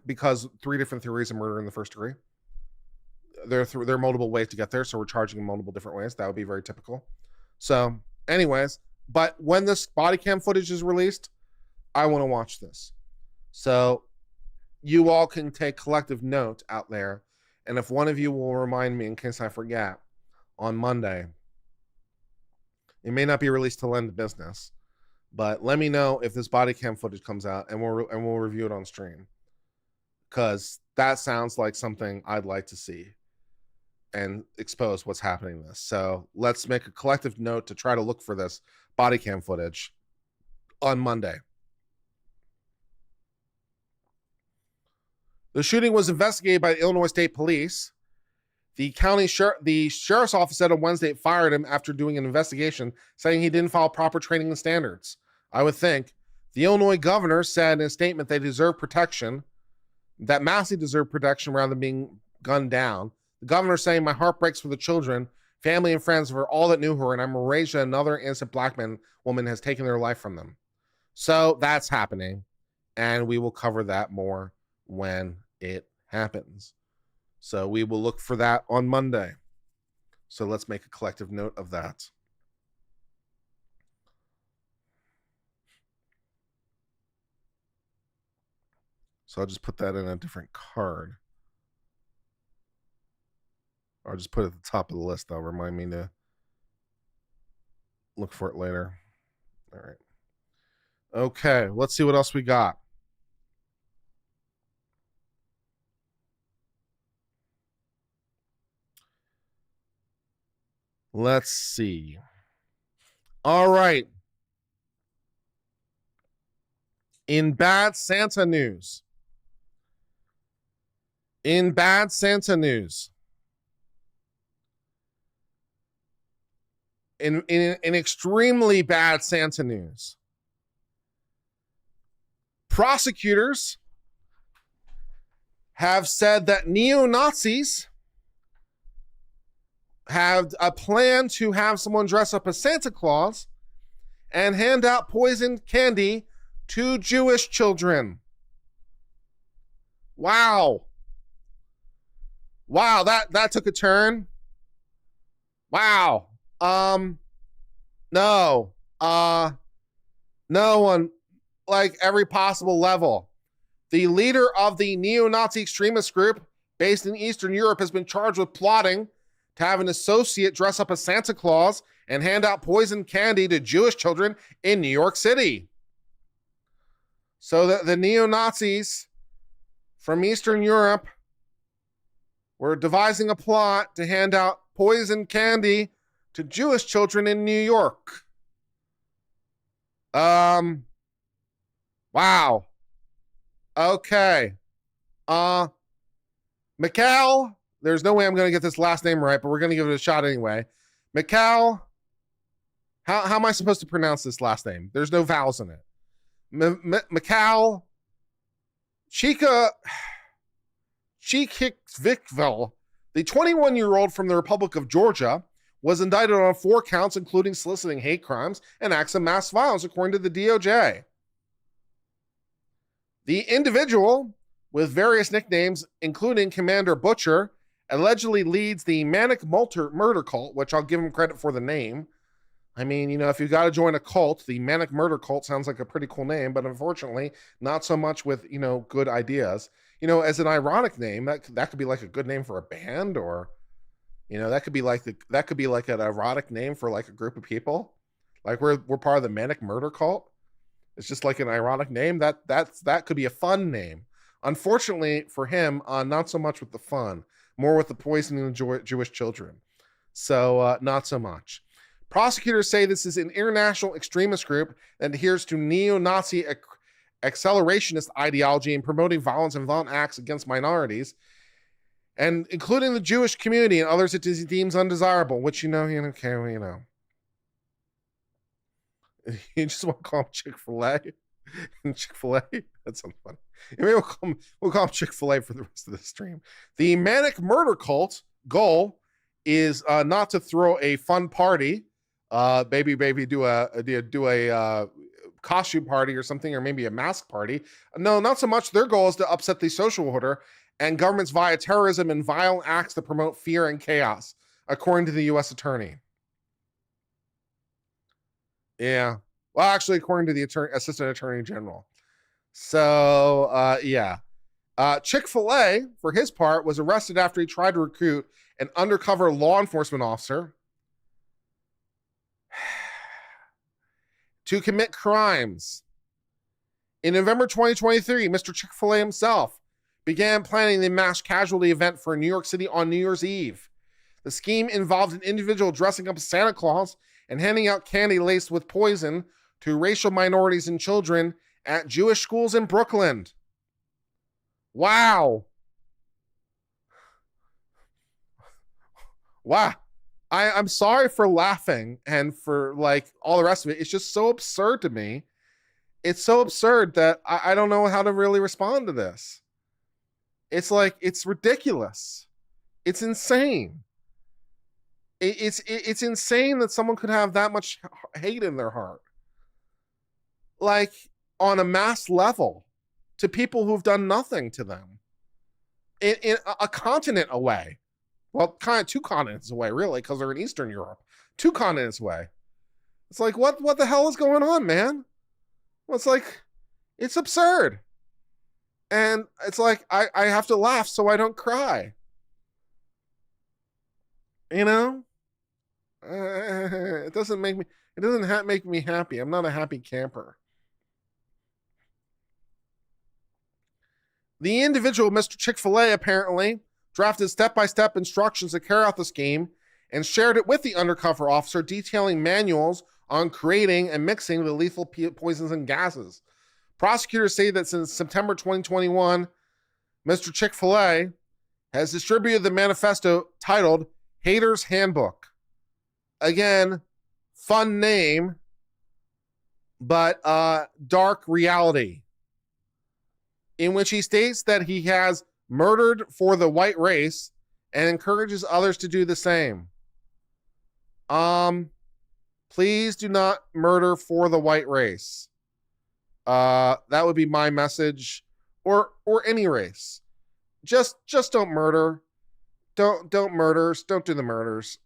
because 3 different theories of murder in the first degree. There are multiple ways to get there, so we're charging in multiple different ways. That would be very typical. So, anyways, but when this body cam footage is released, I want to watch this. So you all can take collective note out there, and if one of you will remind me in case I forget on Monday, it may not be released till end of business. But let me know if this body cam footage comes out, and we'll review it on stream, because that sounds like something I'd like to see and expose what's happening in this. So let's make a collective note to try to look for this body cam footage on Monday. The shooting was investigated by the Illinois State Police. The sheriff's office said on Wednesday it fired him after doing an investigation, saying he didn't follow proper training and standards. I would think. The Illinois governor said in a statement they deserve protection, that Massey deserved protection rather than being gunned down. The governor saying, my heart breaks for the children, family, and friends for all that knew her, and I'm enraged that another innocent black woman has taken their life from them. So that's happening, and we will cover that more when it happens. So we will look for that on Monday. So let's make a collective note of that. So I'll just put that in a different card. Or I'll just put it at the top of the list. That'll remind me to look for it later. All right. Okay, let's see what else we got. Let's see. All right. In bad Santa news. In extremely bad Santa news, prosecutors have said that neo-Nazis have a plan to have someone dress up as Santa Claus and hand out poisoned candy to Jewish children. Wow, that took a turn. Wow. No, on like every possible level. The leader of the neo-Nazi extremist group based in Eastern Europe has been charged with plotting to have an associate dress up as Santa Claus and hand out poisoned candy to Jewish children in New York City. So the neo-Nazis from Eastern Europe were devising a plot to hand out poisoned candy to Jewish children in New York. Wow. Okay. Mikhail, there's no way I'm going to get this last name right, but we're going to give it a shot anyway. Mikhail, how am I supposed to pronounce this last name? There's no vowels in it. Mikhail Chikvikvel, the 21-year-old from the Republic of Georgia, was indicted on 4 counts, including soliciting hate crimes and acts of mass violence, according to the DOJ. The individual, with various nicknames, including Commander Butcher, allegedly leads the Manic Murder Cult, which I'll give him credit for the name. I mean, if you've got to join a cult, the Manic Murder Cult sounds like a pretty cool name, but unfortunately, not so much with, good ideas. As an ironic name, that could be like a good name for a band, or, that could be like an erotic name for like a group of people. Like we're part of the Manic Murder Cult. It's just like an ironic name. That could be a fun name. Unfortunately for him, not so much with the fun, more with the poisoning of Jewish children. So not so much. Prosecutors say this is an international extremist group that adheres to neo-Nazi accelerationist ideology and promoting violence and violent acts against minorities, and including the Jewish community and others it deems undesirable, which, You just want to call them Chick-fil-A? Chick-fil-A? That sounds funny. Maybe we'll call them Chick-fil-A for the rest of the stream. The Manic Murder Cult goal is not to throw a fun party, maybe do a costume party or something, or maybe a mask party. No, not so much. Their goal is to upset the social order and governments via terrorism and violent acts to promote fear and chaos, according to the U.S. attorney. Yeah. Well, actually, according to the assistant attorney general. So, yeah. Chick-fil-A, for his part, was arrested after he tried to recruit an undercover law enforcement officer to commit crimes. In November 2023, Mr. Chick-fil-A himself began planning the mass casualty event for New York City on New Year's Eve. The scheme involved an individual dressing up as Santa Claus and handing out candy laced with poison to racial minorities and children at Jewish schools in Brooklyn. Wow. Wow. I'm sorry for laughing and for like all the rest of it. It's just so absurd to me. It's so absurd that I don't know how to really respond to this. It's like, it's ridiculous. It's insane. It's insane that someone could have that much hate in their heart. Like, on a mass level, to people who've done nothing to them. In a continent away. Well, kind of 2 continents away, really, because they're in Eastern Europe. 2 continents away. It's like, what the hell is going on, man? Well, it's like, it's absurd. And it's like, I have to laugh so I don't cry. You know? It doesn't make me happy. I'm not a happy camper. The individual, Mr. Chick-fil-A, apparently drafted step-by-step instructions to carry out the scheme and shared it with the undercover officer, detailing manuals on creating and mixing the lethal poisons and gases. Prosecutors say that since September 2021, Mr. Chick-fil-A has distributed the manifesto titled Hater's Handbook. Again, fun name, but dark reality, in which he states that he has murdered for the white race and encourages others to do the same. Please do not murder for the white race. That would be my message, or any race. Just don't murder. Don't murders. Don't do the murders.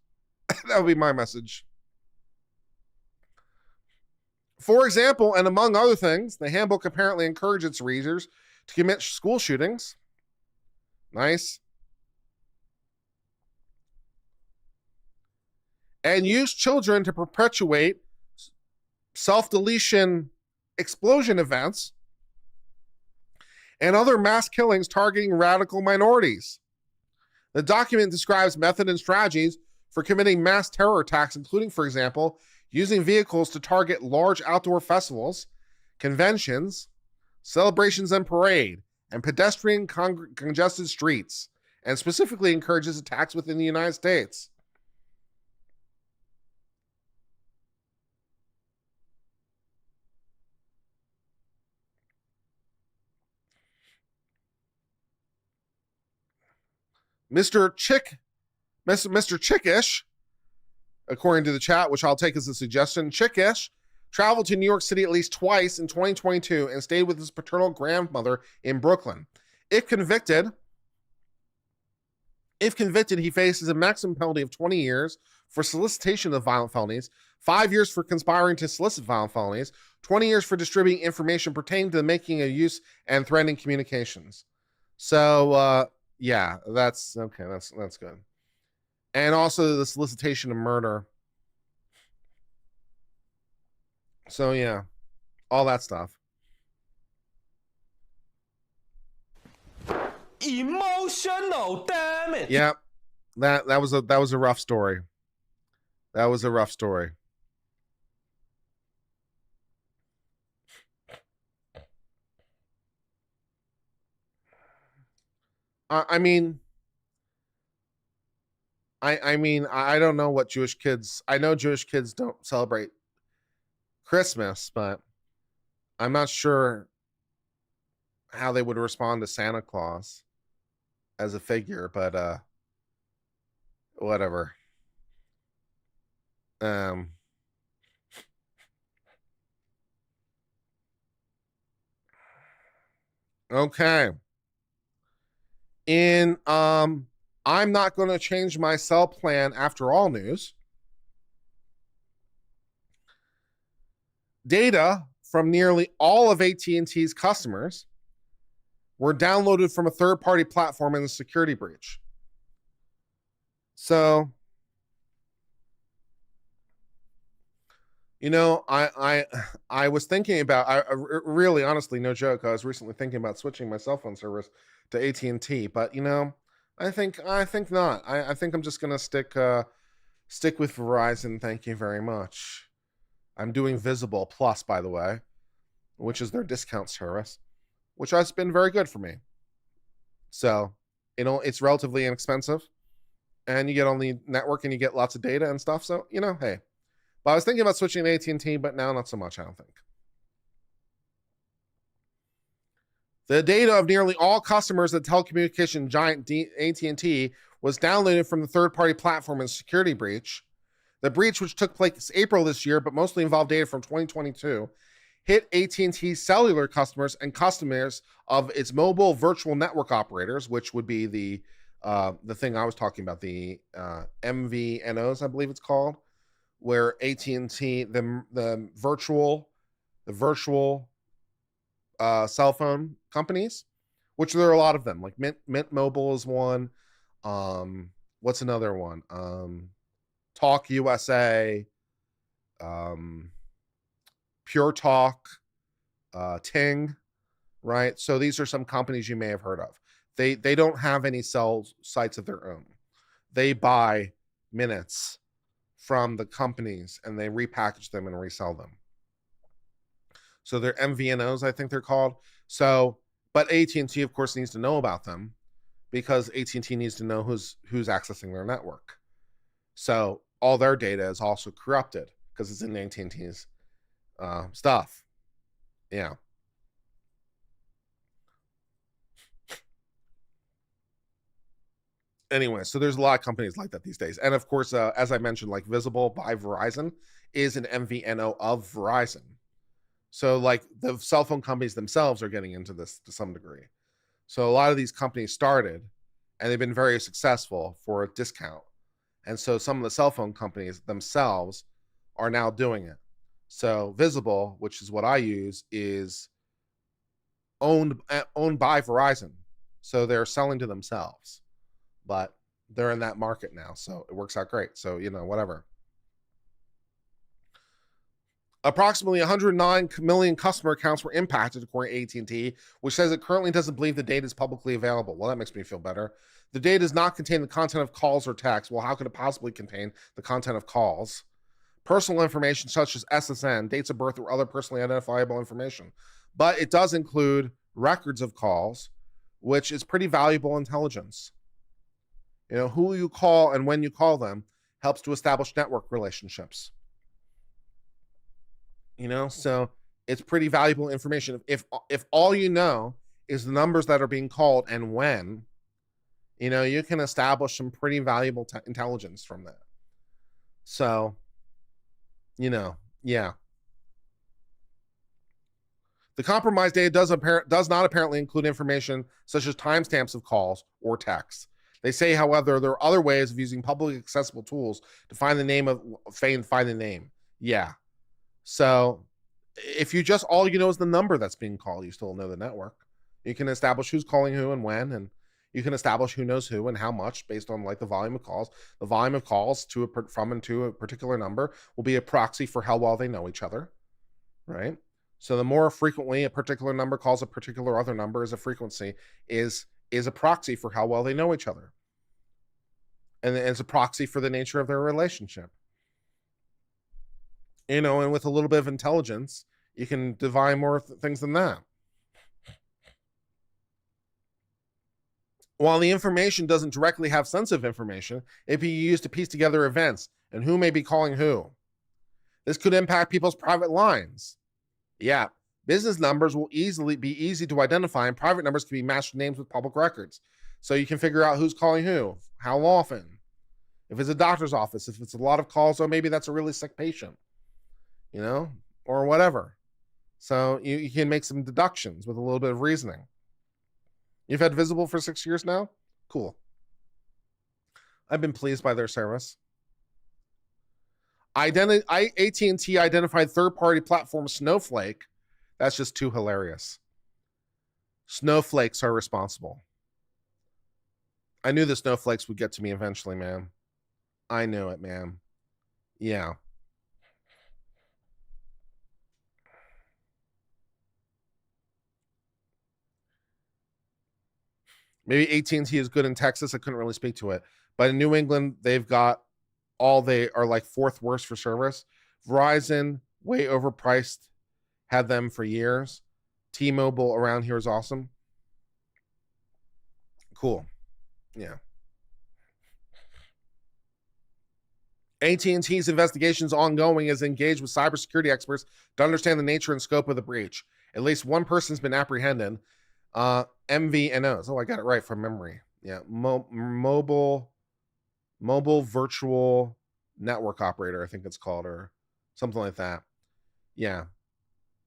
That would be my message. For example, and among other things, the handbook apparently encourages its readers to commit school shootings. Nice. And use children to perpetuate self-deletion explosion events and other mass killings targeting radical minorities. The document describes method and strategies for committing mass terror attacks, including, for example, using vehicles to target large outdoor festivals, conventions, celebrations and parade, and pedestrian congested streets, and specifically encourages attacks within the United States. Mr. Chickish, according to the chat, which I'll take as a suggestion, Chickish traveled to New York City at least twice in 2022 and stayed with his paternal grandmother in Brooklyn. If convicted, he faces a maximum penalty of 20 years for solicitation of violent felonies, 5 years for conspiring to solicit violent felonies, 20 years for distributing information pertaining to the making of use and threatening communications. So, yeah, that's okay. That's good. And also the solicitation of murder. So yeah, all that stuff. Emotional damage. Yeah, that was a rough story. That was a rough story. I mean, I don't know what Jewish kids. I know Jewish kids don't celebrate Christmas, but I'm not sure how they would respond to Santa Claus as a figure, but whatever. Okay. In I'm not going to change my cell plan after all news. Data from nearly all of AT&T's customers were downloaded from a third-party platform in a security breach. So, you know, I was thinking about, I really, honestly, no joke, I was recently thinking about switching my cell phone service to AT&T, but you know, I think not. I think I'm just gonna stick with Verizon. Thank you very much. I'm doing Visible Plus, by the way, which is their discount service, which has been very good for me. So it's relatively inexpensive, and you get on the network and you get lots of data and stuff. So, hey. But I was thinking about switching to AT&T, but now not so much, I don't think. The data of nearly all customers of the telecommunication giant AT&T was downloaded from the third-party platform in a security breach. The breach, which took place April this year, but mostly involved data from 2022, hit AT&T cellular customers and customers of its mobile virtual network operators, which would be the thing I was talking about, the MVNOs, I believe it's called, where AT&T, the virtual cell phone companies, which there are a lot of them. Like Mint Mobile is one. What's another one? Talk USA, Pure Talk, Ting, right? So these are some companies you may have heard of. They don't have any cell sites of their own. They buy minutes from the companies and they repackage them and resell them. So they're MVNOs, I think they're called. So, but AT&T, of course, needs to know about them because AT&T needs to know who's accessing their network. So all their data is also corrupted because it's in AT&T's stuff. Yeah. Anyway, so there's a lot of companies like that these days. And of course, as I mentioned, like Visible by Verizon is an MVNO of Verizon. So like the cell phone companies themselves are getting into this to some degree. So a lot of these companies started and they've been very successful for a discount. And so some of the cell phone companies themselves are now doing it. So Visible, which is what I use, is owned by Verizon. So they're selling to themselves. But they're in that market now, so it works out great. So, whatever. Approximately 109 million customer accounts were impacted, according to AT&T, which says it currently doesn't believe the data is publicly available. Well, that makes me feel better. The data does not contain the content of calls or texts. Well, how could it possibly contain the content of calls? Personal information such as SSN, dates of birth, or other personally identifiable information. But it does include records of calls, which is pretty valuable intelligence. Who you call and when you call them helps to establish network relationships. So it's pretty valuable information. If all you know is the numbers that are being called and when, you can establish some pretty valuable intelligence from that. So, yeah. The compromised data does not apparently include information such as timestamps of calls or texts. They say, however, there are other ways of using publicly accessible tools to find the name find the name. Yeah. So if all you know is the number that's being called, you still know the network. You can establish who's calling who and when, and you can establish who knows who and how much based on like the volume of calls. The volume of calls from and to a particular number will be a proxy for how well they know each other, right? So the more frequently a particular number calls a particular other number as a frequency is a proxy for how well they know each other. And it's a proxy for the nature of their relationship. And with a little bit of intelligence, you can divine more things than that. While the information doesn't directly have sensitive information, it can be used to piece together events and who may be calling who. This could impact people's private lines. Yeah, business numbers will be easy to identify, and private numbers can be matched names with public records. So you can figure out who's calling who, how often. If it's a doctor's office, if it's a lot of calls, so maybe that's a really sick patient, or whatever. So you can make some deductions with a little bit of reasoning. You've had Visible for 6 years now? Cool. I've been pleased by their service. AT&T identified third-party platform Snowflake. That's just too hilarious. Snowflakes are responsible. I knew the snowflakes would get to me eventually, man. I knew it, man. Yeah. Maybe AT&T is good in Texas. I couldn't really speak to it. But in New England, they've got they are like fourth worst for service. Verizon, way overpriced, had them for years. T-Mobile around here is awesome. Cool. Yeah. AT&T's investigation is ongoing as engaged with cybersecurity experts to understand the nature and scope of the breach. At least one person's been apprehended. MVNOs. Oh, I got it right from memory. Yeah. Mobile virtual network operator, I think it's called, or something like that. Yeah.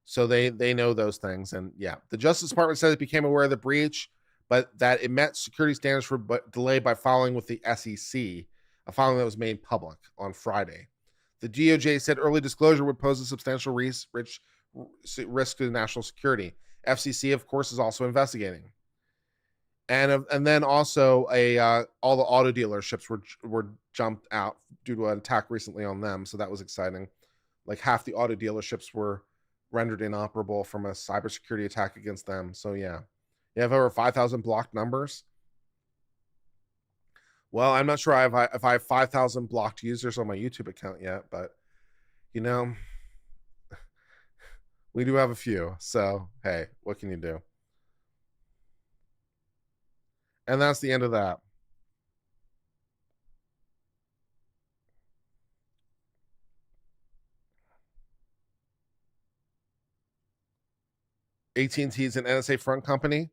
So they know those things. And yeah, the Justice Department said it became aware of the breach, but that it met security standards for delay by filing with the SEC, a filing that was made public on Friday. The DOJ said early disclosure would pose a substantial risk to national security. FCC, of course, is also investigating. And then also all the auto dealerships were jumped out due to an attack recently on them. So that was exciting. Like half the auto dealerships were rendered inoperable from a cybersecurity attack against them. So yeah, you have over 5,000 blocked numbers. Well, I'm not sure if I have 5,000 blocked users on my YouTube account yet, but you know, we do have a few. So hey, what can you do? And that's the end of that. AT&T is an NSA front company.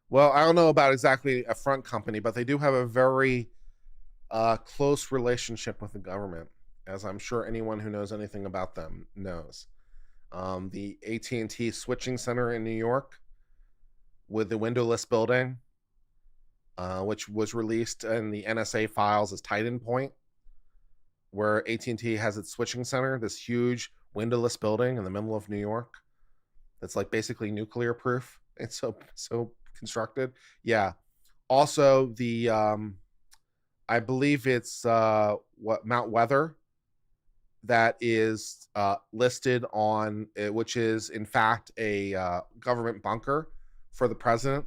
Well, I don't know about exactly a front company, but they do have a very close relationship with the government, as I'm sure anyone who knows anything about them knows. The AT&T switching center in New York with the windowless building, which was released in the NSA files as Titan Point, where AT&T has its switching center, this huge windowless building in the middle of New York that's like basically nuclear proof. It's so constructed. Yeah. Also the I believe it's Mount Weather that is listed on it, which is in fact a government bunker for the president,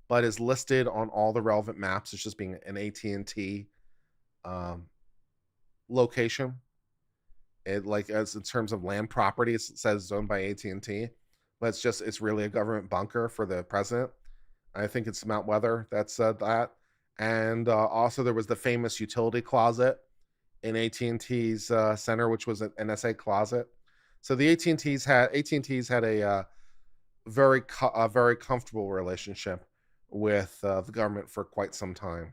but is listed on all the relevant maps. It's just being an AT&T location. It like as in terms of land property, it says it's owned by AT&T, but it's really a government bunker for the president. I think it's Mount Weather that said that. And also there was the famous utility closet in AT&T's center, which was an NSA closet. So the AT&T's had a very comfortable relationship with the government for quite some time.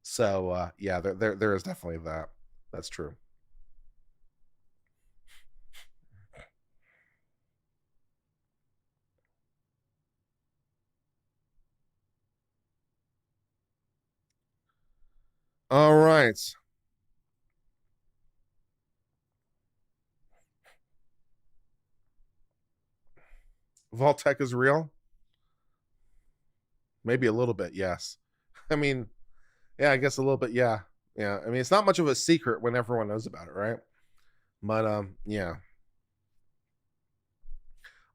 So yeah, there is definitely that. That's true. All right. Vault-Tec is real? Maybe a little bit, yes. I mean, yeah, I guess a little bit, yeah. Yeah, I mean, it's not much of a secret when everyone knows about it, right? But yeah.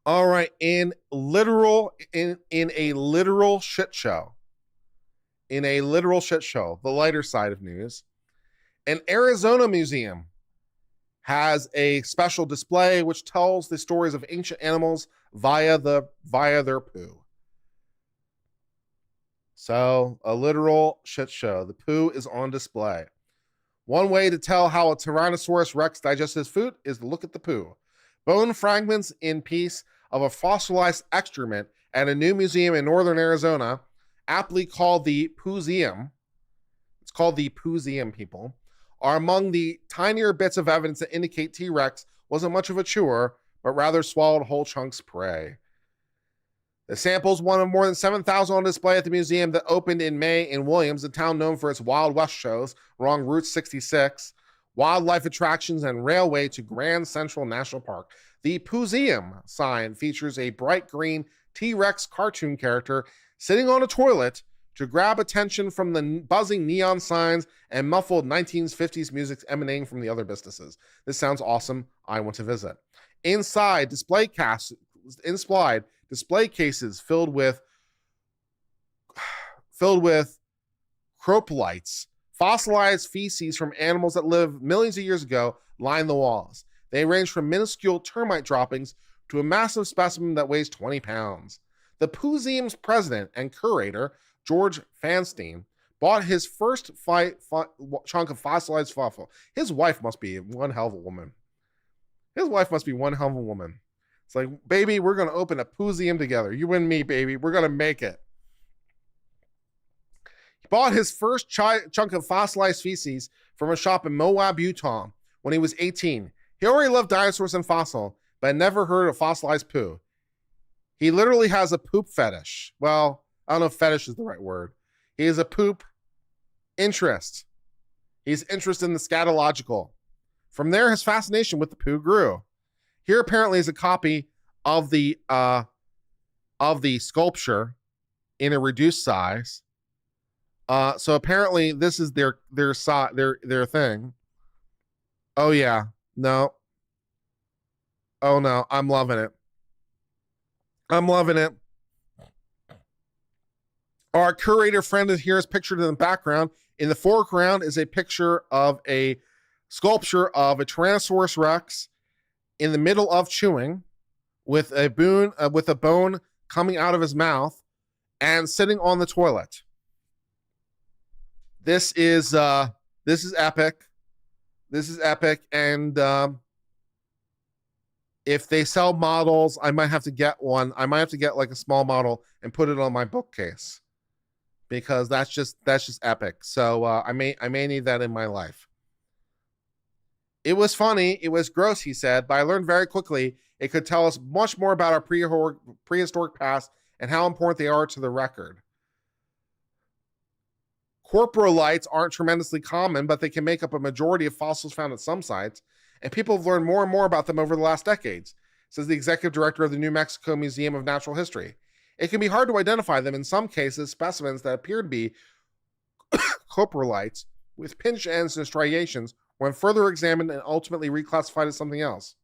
All right, in a literal shit show. In a literal shit show, the lighter side of news, an Arizona museum has a special display which tells the stories of ancient animals via their poo. So, a literal shit show. The poo is on display. One way to tell how a Tyrannosaurus Rex digests his food is to look at the poo. Bone fragments in piece of a fossilized excrement at a new museum in northern Arizona, aptly called the Pooseum. It's called the Pooseum, people, are among the tinier bits of evidence that indicate T-Rex wasn't much of a chewer, but rather swallowed whole chunks prey. The sample's one of more than 7,000 on display at the museum that opened in May in Williams, a town known for its Wild West shows along Route 66, wildlife attractions, and railway to Grand Central National Park. The Pooseum sign features a bright green T-Rex cartoon character sitting on a toilet to grab attention from the buzzing neon signs and muffled 1950s music emanating from the other businesses. This sounds awesome. I want to visit. Inside, display cases filled with cropolites, fossilized feces from animals that lived millions of years ago, line the walls. They range from minuscule termite droppings to a massive specimen that weighs 20 pounds. The Pooseum's president and curator, George Fanstein, bought his first chunk of fossilized fossil. His wife must be one hell of a woman. It's like, baby, we're going to open a museum together. You and me, baby. We're going to make it. He bought his first chunk of fossilized feces from a shop in Moab, Utah when he was 18. He already loved dinosaurs and fossil, but had never heard of fossilized poo. He literally has a poop fetish. Well, I don't know if fetish is the right word. He has a poop interest. He's interested in the scatological. From there, his fascination with the poo grew. Here apparently is a copy of the sculpture in a reduced size. So apparently this is their thing. Oh yeah, no. Oh no, I'm loving it. Our curator friend is here is pictured in the background. In the foreground is a picture of a sculpture of a Tyrannosaurus Rex in the middle of chewing with a bone coming out of his mouth and sitting on the toilet. This is epic. And if they sell models, I might have to get one. I might have to get like a small model and put it on my bookcase because that's just epic. So I may need that in my life. It was funny. It was gross, he said, but I learned very quickly it could tell us much more about our prehistoric past and how important they are to the record. Coprolites aren't tremendously common, but they can make up a majority of fossils found at some sites, and people have learned more and more about them over the last decades, says the executive director of the New Mexico Museum of Natural History. It can be hard to identify them. In some cases, specimens that appear to be coprolites with pinched ends and striations when further examined and ultimately reclassified as something else.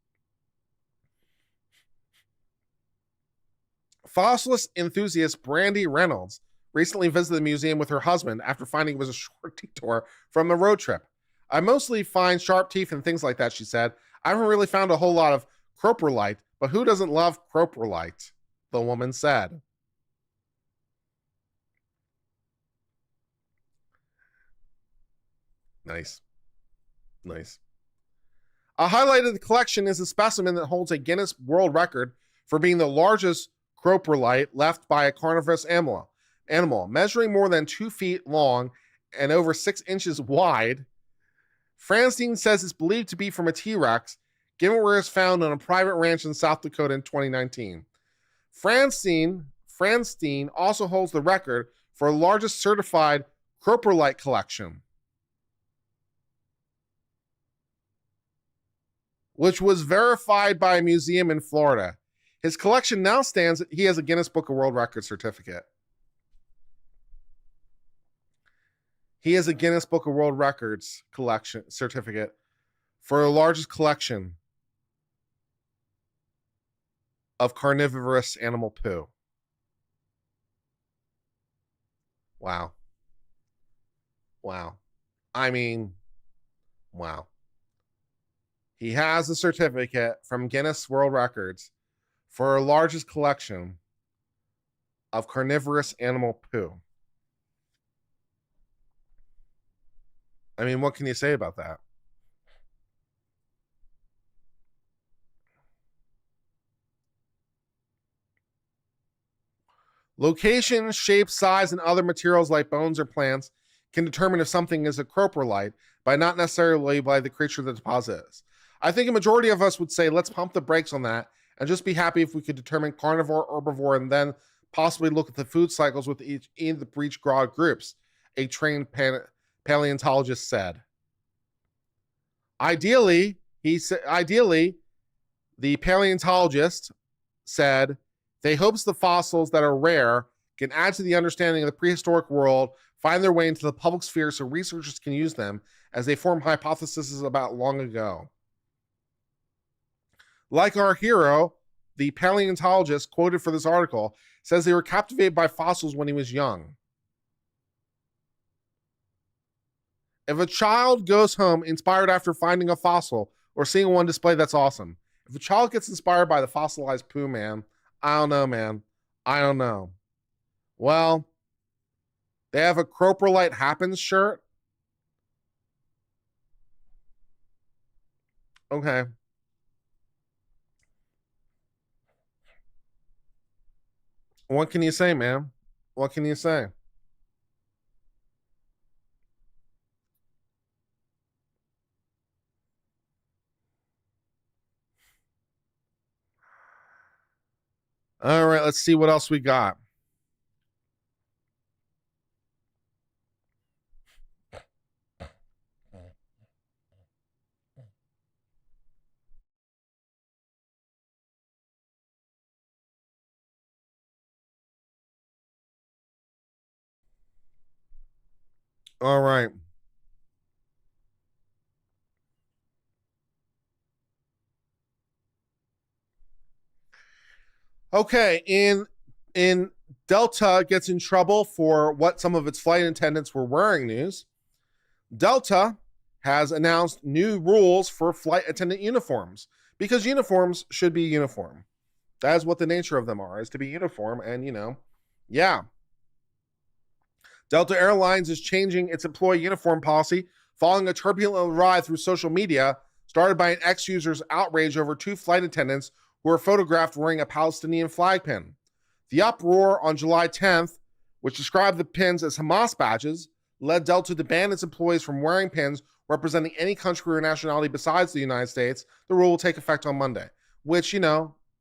Fossilist enthusiast Brandy Reynolds recently visited the museum with her husband after finding it was a short detour from the road trip. I mostly find sharp teeth and things like that, she said. I haven't really found a whole lot of coprolite, but who doesn't love coprolite? The woman said. Nice. A highlight of the collection is a specimen that holds a Guinness World Record for being the largest coprolite left by a carnivorous animal, measuring more than 2 feet long and over 6 inches wide. Franstein says it's believed to be from a T-Rex, given where it's found on a private ranch in South Dakota in 2019. Franstein also holds the record for the largest certified coprolite collection, which was verified by a museum in Florida. His collection now stands, he has a Guinness Book of World Records certificate. He has a Guinness Book of World Records collection certificate for the largest collection of carnivorous animal poo. Wow. I mean, wow. He has a certificate from Guinness World Records for the largest collection of carnivorous animal poo. I mean, what can you say about that? Location, shape, size, and other materials like bones or plants can determine if something is a coprolite, but not necessarily by the creature that deposits. I think a majority of us would say, let's pump the brakes on that and just be happy if we could determine carnivore, herbivore, and then possibly look at the food cycles with each broad groups, a trained paleontologist said. Ideally, the paleontologist said, they hopes the fossils that are rare can add to the understanding of the prehistoric world, find their way into the public sphere so researchers can use them as they form hypotheses about long ago. Like our hero, the paleontologist quoted for this article says they were captivated by fossils when he was young. If a child goes home inspired after finding a fossil or seeing one display, that's awesome. If a child gets inspired by the fossilized poo, man, I don't know, man. I don't know. Well, They have a Coprolite Happens shirt. Okay. What can you say, man? What can you say? All right, let's see what else we got. All right. Okay, in Delta gets in trouble for what some of its flight attendants were wearing news. Delta has announced new rules for flight attendant uniforms because uniforms should be uniform. That is what the nature of them are, is to be uniform. And, yeah. Delta Airlines is changing its employee uniform policy following a turbulent ride through social media started by an ex-user's outrage over two flight attendants who were photographed wearing a Palestinian flag pin. The uproar on July 10th, which described the pins as Hamas badges, led Delta to ban its employees from wearing pins representing any country or nationality besides the United States. The rule will take effect on Monday, which,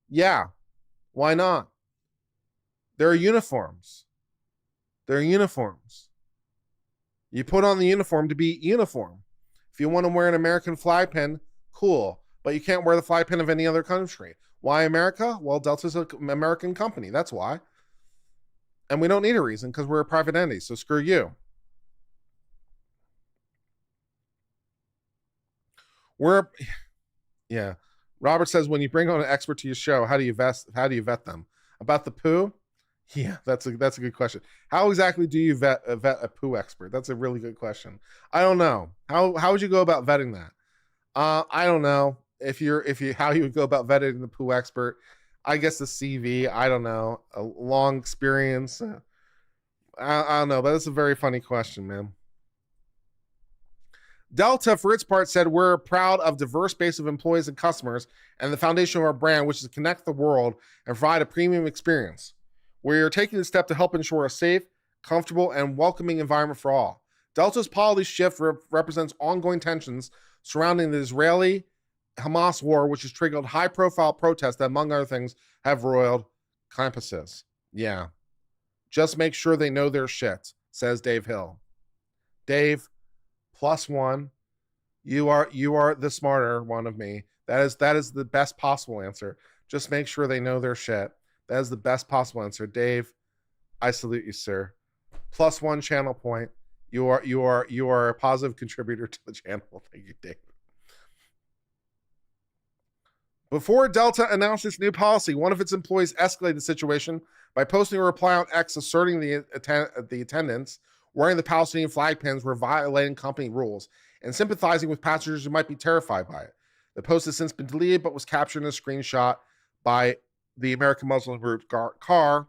yeah, why not? There are uniforms. They're uniforms. You put on the uniform to be uniform. If you want to wear an American flag pin, cool. But you can't wear the flag pin of any other country. Why America? Well, Delta's an American company. That's why. And we don't need a reason because we're a private entity. So screw you. Yeah. Robert says, when you bring on an expert to your show, how do you vet them? About the poo? Yeah, that's a good question. How exactly do you vet a poo expert? That's a really good question. I don't know. How would you go about vetting that? I don't know. How you would go about vetting the poo expert. I guess the CV, I don't know. A long experience. I don't know, but that's a very funny question, man. Delta, for its part, said, we're proud of diverse base of employees and customers and the foundation of our brand, which is to connect the world and provide a premium experience. We are taking the step to help ensure a safe, comfortable, and welcoming environment for all. Delta's policy shift represents ongoing tensions surrounding the Israeli-Hamas war, which has triggered high-profile protests that, among other things, have roiled campuses. Yeah. Just make sure they know their shit, says Dave Hill. Dave, +1. You are the smarter one of me. That is the best possible answer. Just make sure they know their shit. That is the best possible answer. Dave, I salute you, sir. +1 channel point. You are a positive contributor to the channel. Thank you, Dave. Before Delta announced its new policy, one of its employees escalated the situation by posting a reply on X asserting the attendants wearing the Palestinian flag pins were violating company rules and sympathizing with passengers who might be terrified by it. The post has since been deleted, but was captured in a screenshot by the American Muslim group CAR.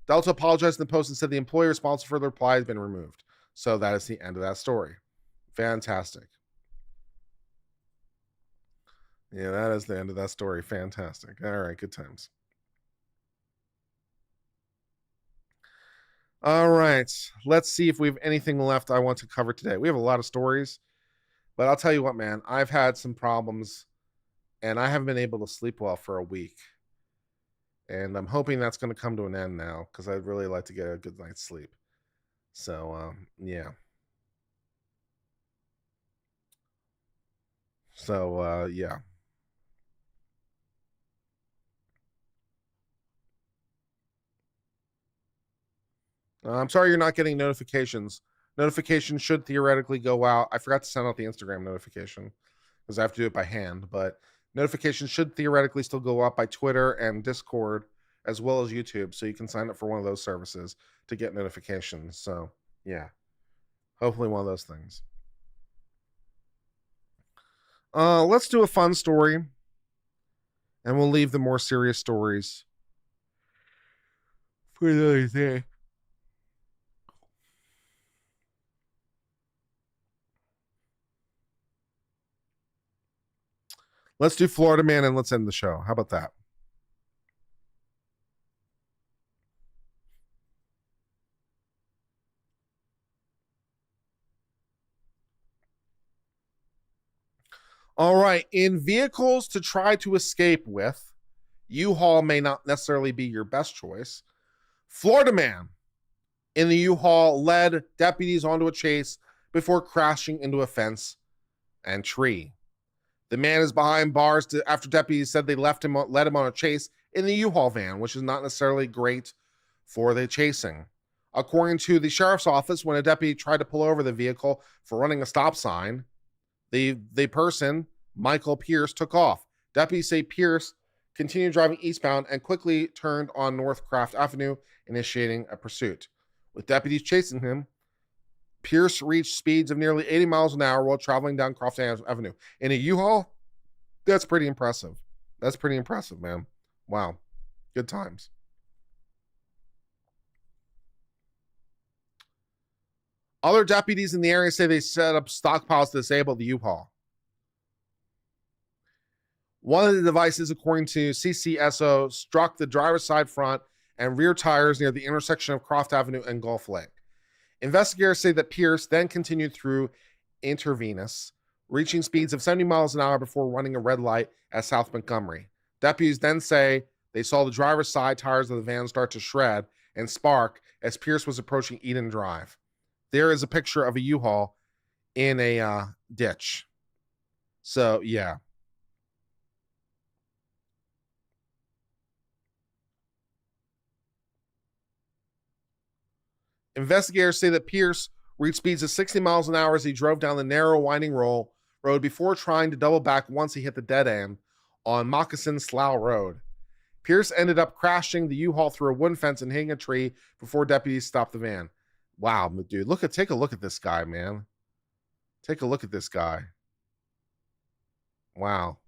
Delta apologized in the post and said the employee responsible for the reply has been removed. So that is the end of that story. Fantastic. Yeah, that is the end of that story. Fantastic. All right, good times. All right, let's see if we have anything left I want to cover today. We have a lot of stories, but I'll tell you what, man, I've had some problems and I haven't been able to sleep well for a week. And I'm hoping that's going to come to an end now because I'd really like to get a good night's sleep. So, yeah. So, yeah. I'm sorry you're not getting notifications. Notifications should theoretically go out. I forgot to send out the Instagram notification because I have to do it by hand, but notifications should theoretically still go out by Twitter and Discord as well as YouTube. So you can sign up for one of those services to get notifications. So, yeah. Hopefully one of those things. Let's do a fun story. And we'll leave the more serious stories for another day. Let's do Florida Man and let's end the show. How about that? All right. In vehicles to try to escape with, U-Haul may not necessarily be your best choice. Florida Man in the U-Haul led deputies onto a chase before crashing into a fence and tree. The man is behind bars after deputies said they led him on a chase in the U-Haul van, which is not necessarily great for the chasing. According to the sheriff's office, when a deputy tried to pull over the vehicle for running a stop sign, the person, Michael Pierce, took off. Deputies say Pierce continued driving eastbound and quickly turned on North Craft Avenue, initiating a pursuit. With deputies chasing him, Pierce reached speeds of nearly 80 miles an hour while traveling down Croft Avenue. In a U-Haul, that's pretty impressive. That's pretty impressive, man. Wow. Good times. Other deputies in the area say they set up stockpiles to disable the U-Haul. One of the devices, according to CCSO, struck the driver's side front and rear tires near the intersection of Croft Avenue and Gulf Lake. Investigators say that Pierce then continued through Intervenus, reaching speeds of 70 miles an hour before running a red light at South Montgomery. Deputies then say they saw the driver's side tires of the van start to shred and spark as Pierce was approaching Eden Drive. There is a picture of a U-Haul in a ditch. So, yeah. Investigators say that Pierce reached speeds of 60 miles an hour as he drove down the narrow, winding road before trying to double back once he hit the dead end on Moccasin Slough Road. Pierce ended up crashing the U-Haul through a wooden fence and hitting a tree before deputies stopped the van. Wow, dude, take a look at this guy, man. Take a look at this guy. Wow.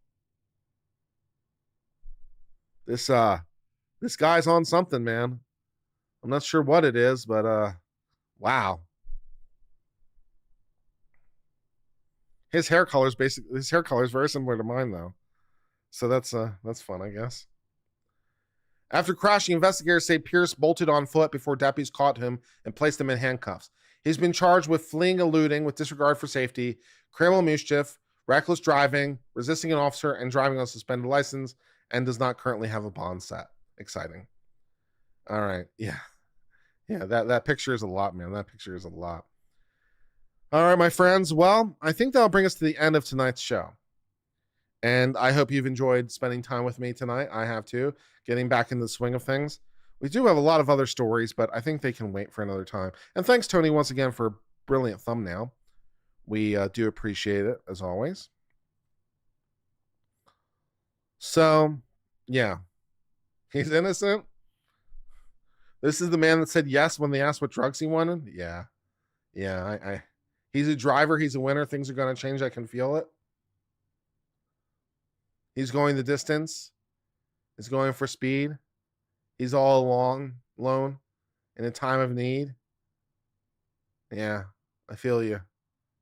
This guy's on something, man. I'm not sure what it is, but wow. His hair color is very similar to mine, though. So that's fun, I guess. After crashing, investigators say Pierce bolted on foot before deputies caught him and placed him in handcuffs. He's been charged with fleeing, eluding with disregard for safety, criminal mischief, reckless driving, resisting an officer, and driving on a suspended license, and does not currently have a bond set. Exciting. All right. Yeah. Yeah, that picture is a lot, man. That picture is a lot. All right, my friends. Well, I think that'll bring us to the end of tonight's show. And I hope you've enjoyed spending time with me tonight. I have too, getting back into the swing of things. We do have a lot of other stories, but I think they can wait for another time. And thanks, Tony, once again for a brilliant thumbnail. We do appreciate it, as always. So, yeah. He's innocent. This is the man that said yes when they asked what drugs he wanted. Yeah. Yeah, he's a driver. He's a winner. Things are going to change. I can feel it. He's going the distance. He's going for speed. He's all alone in a time of need. Yeah, I feel you.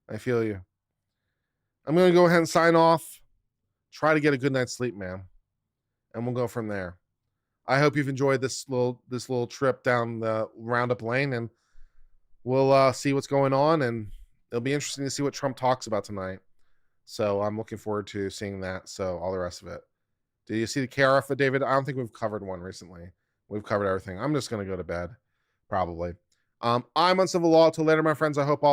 I'm going to go ahead and sign off. Try to get a good night's sleep, man. And we'll go from there. I hope you've enjoyed this little trip down the Roundup Lane, and we'll see what's going on, and it'll be interesting to see what Trump talks about tonight. So I'm looking forward to seeing that. So all the rest of it. Did you see the KRF, David? I don't think we've covered one recently. We've covered everything. I'm just going to go to bed, probably. I'm Uncivil Law. Till later, my friends. I hope all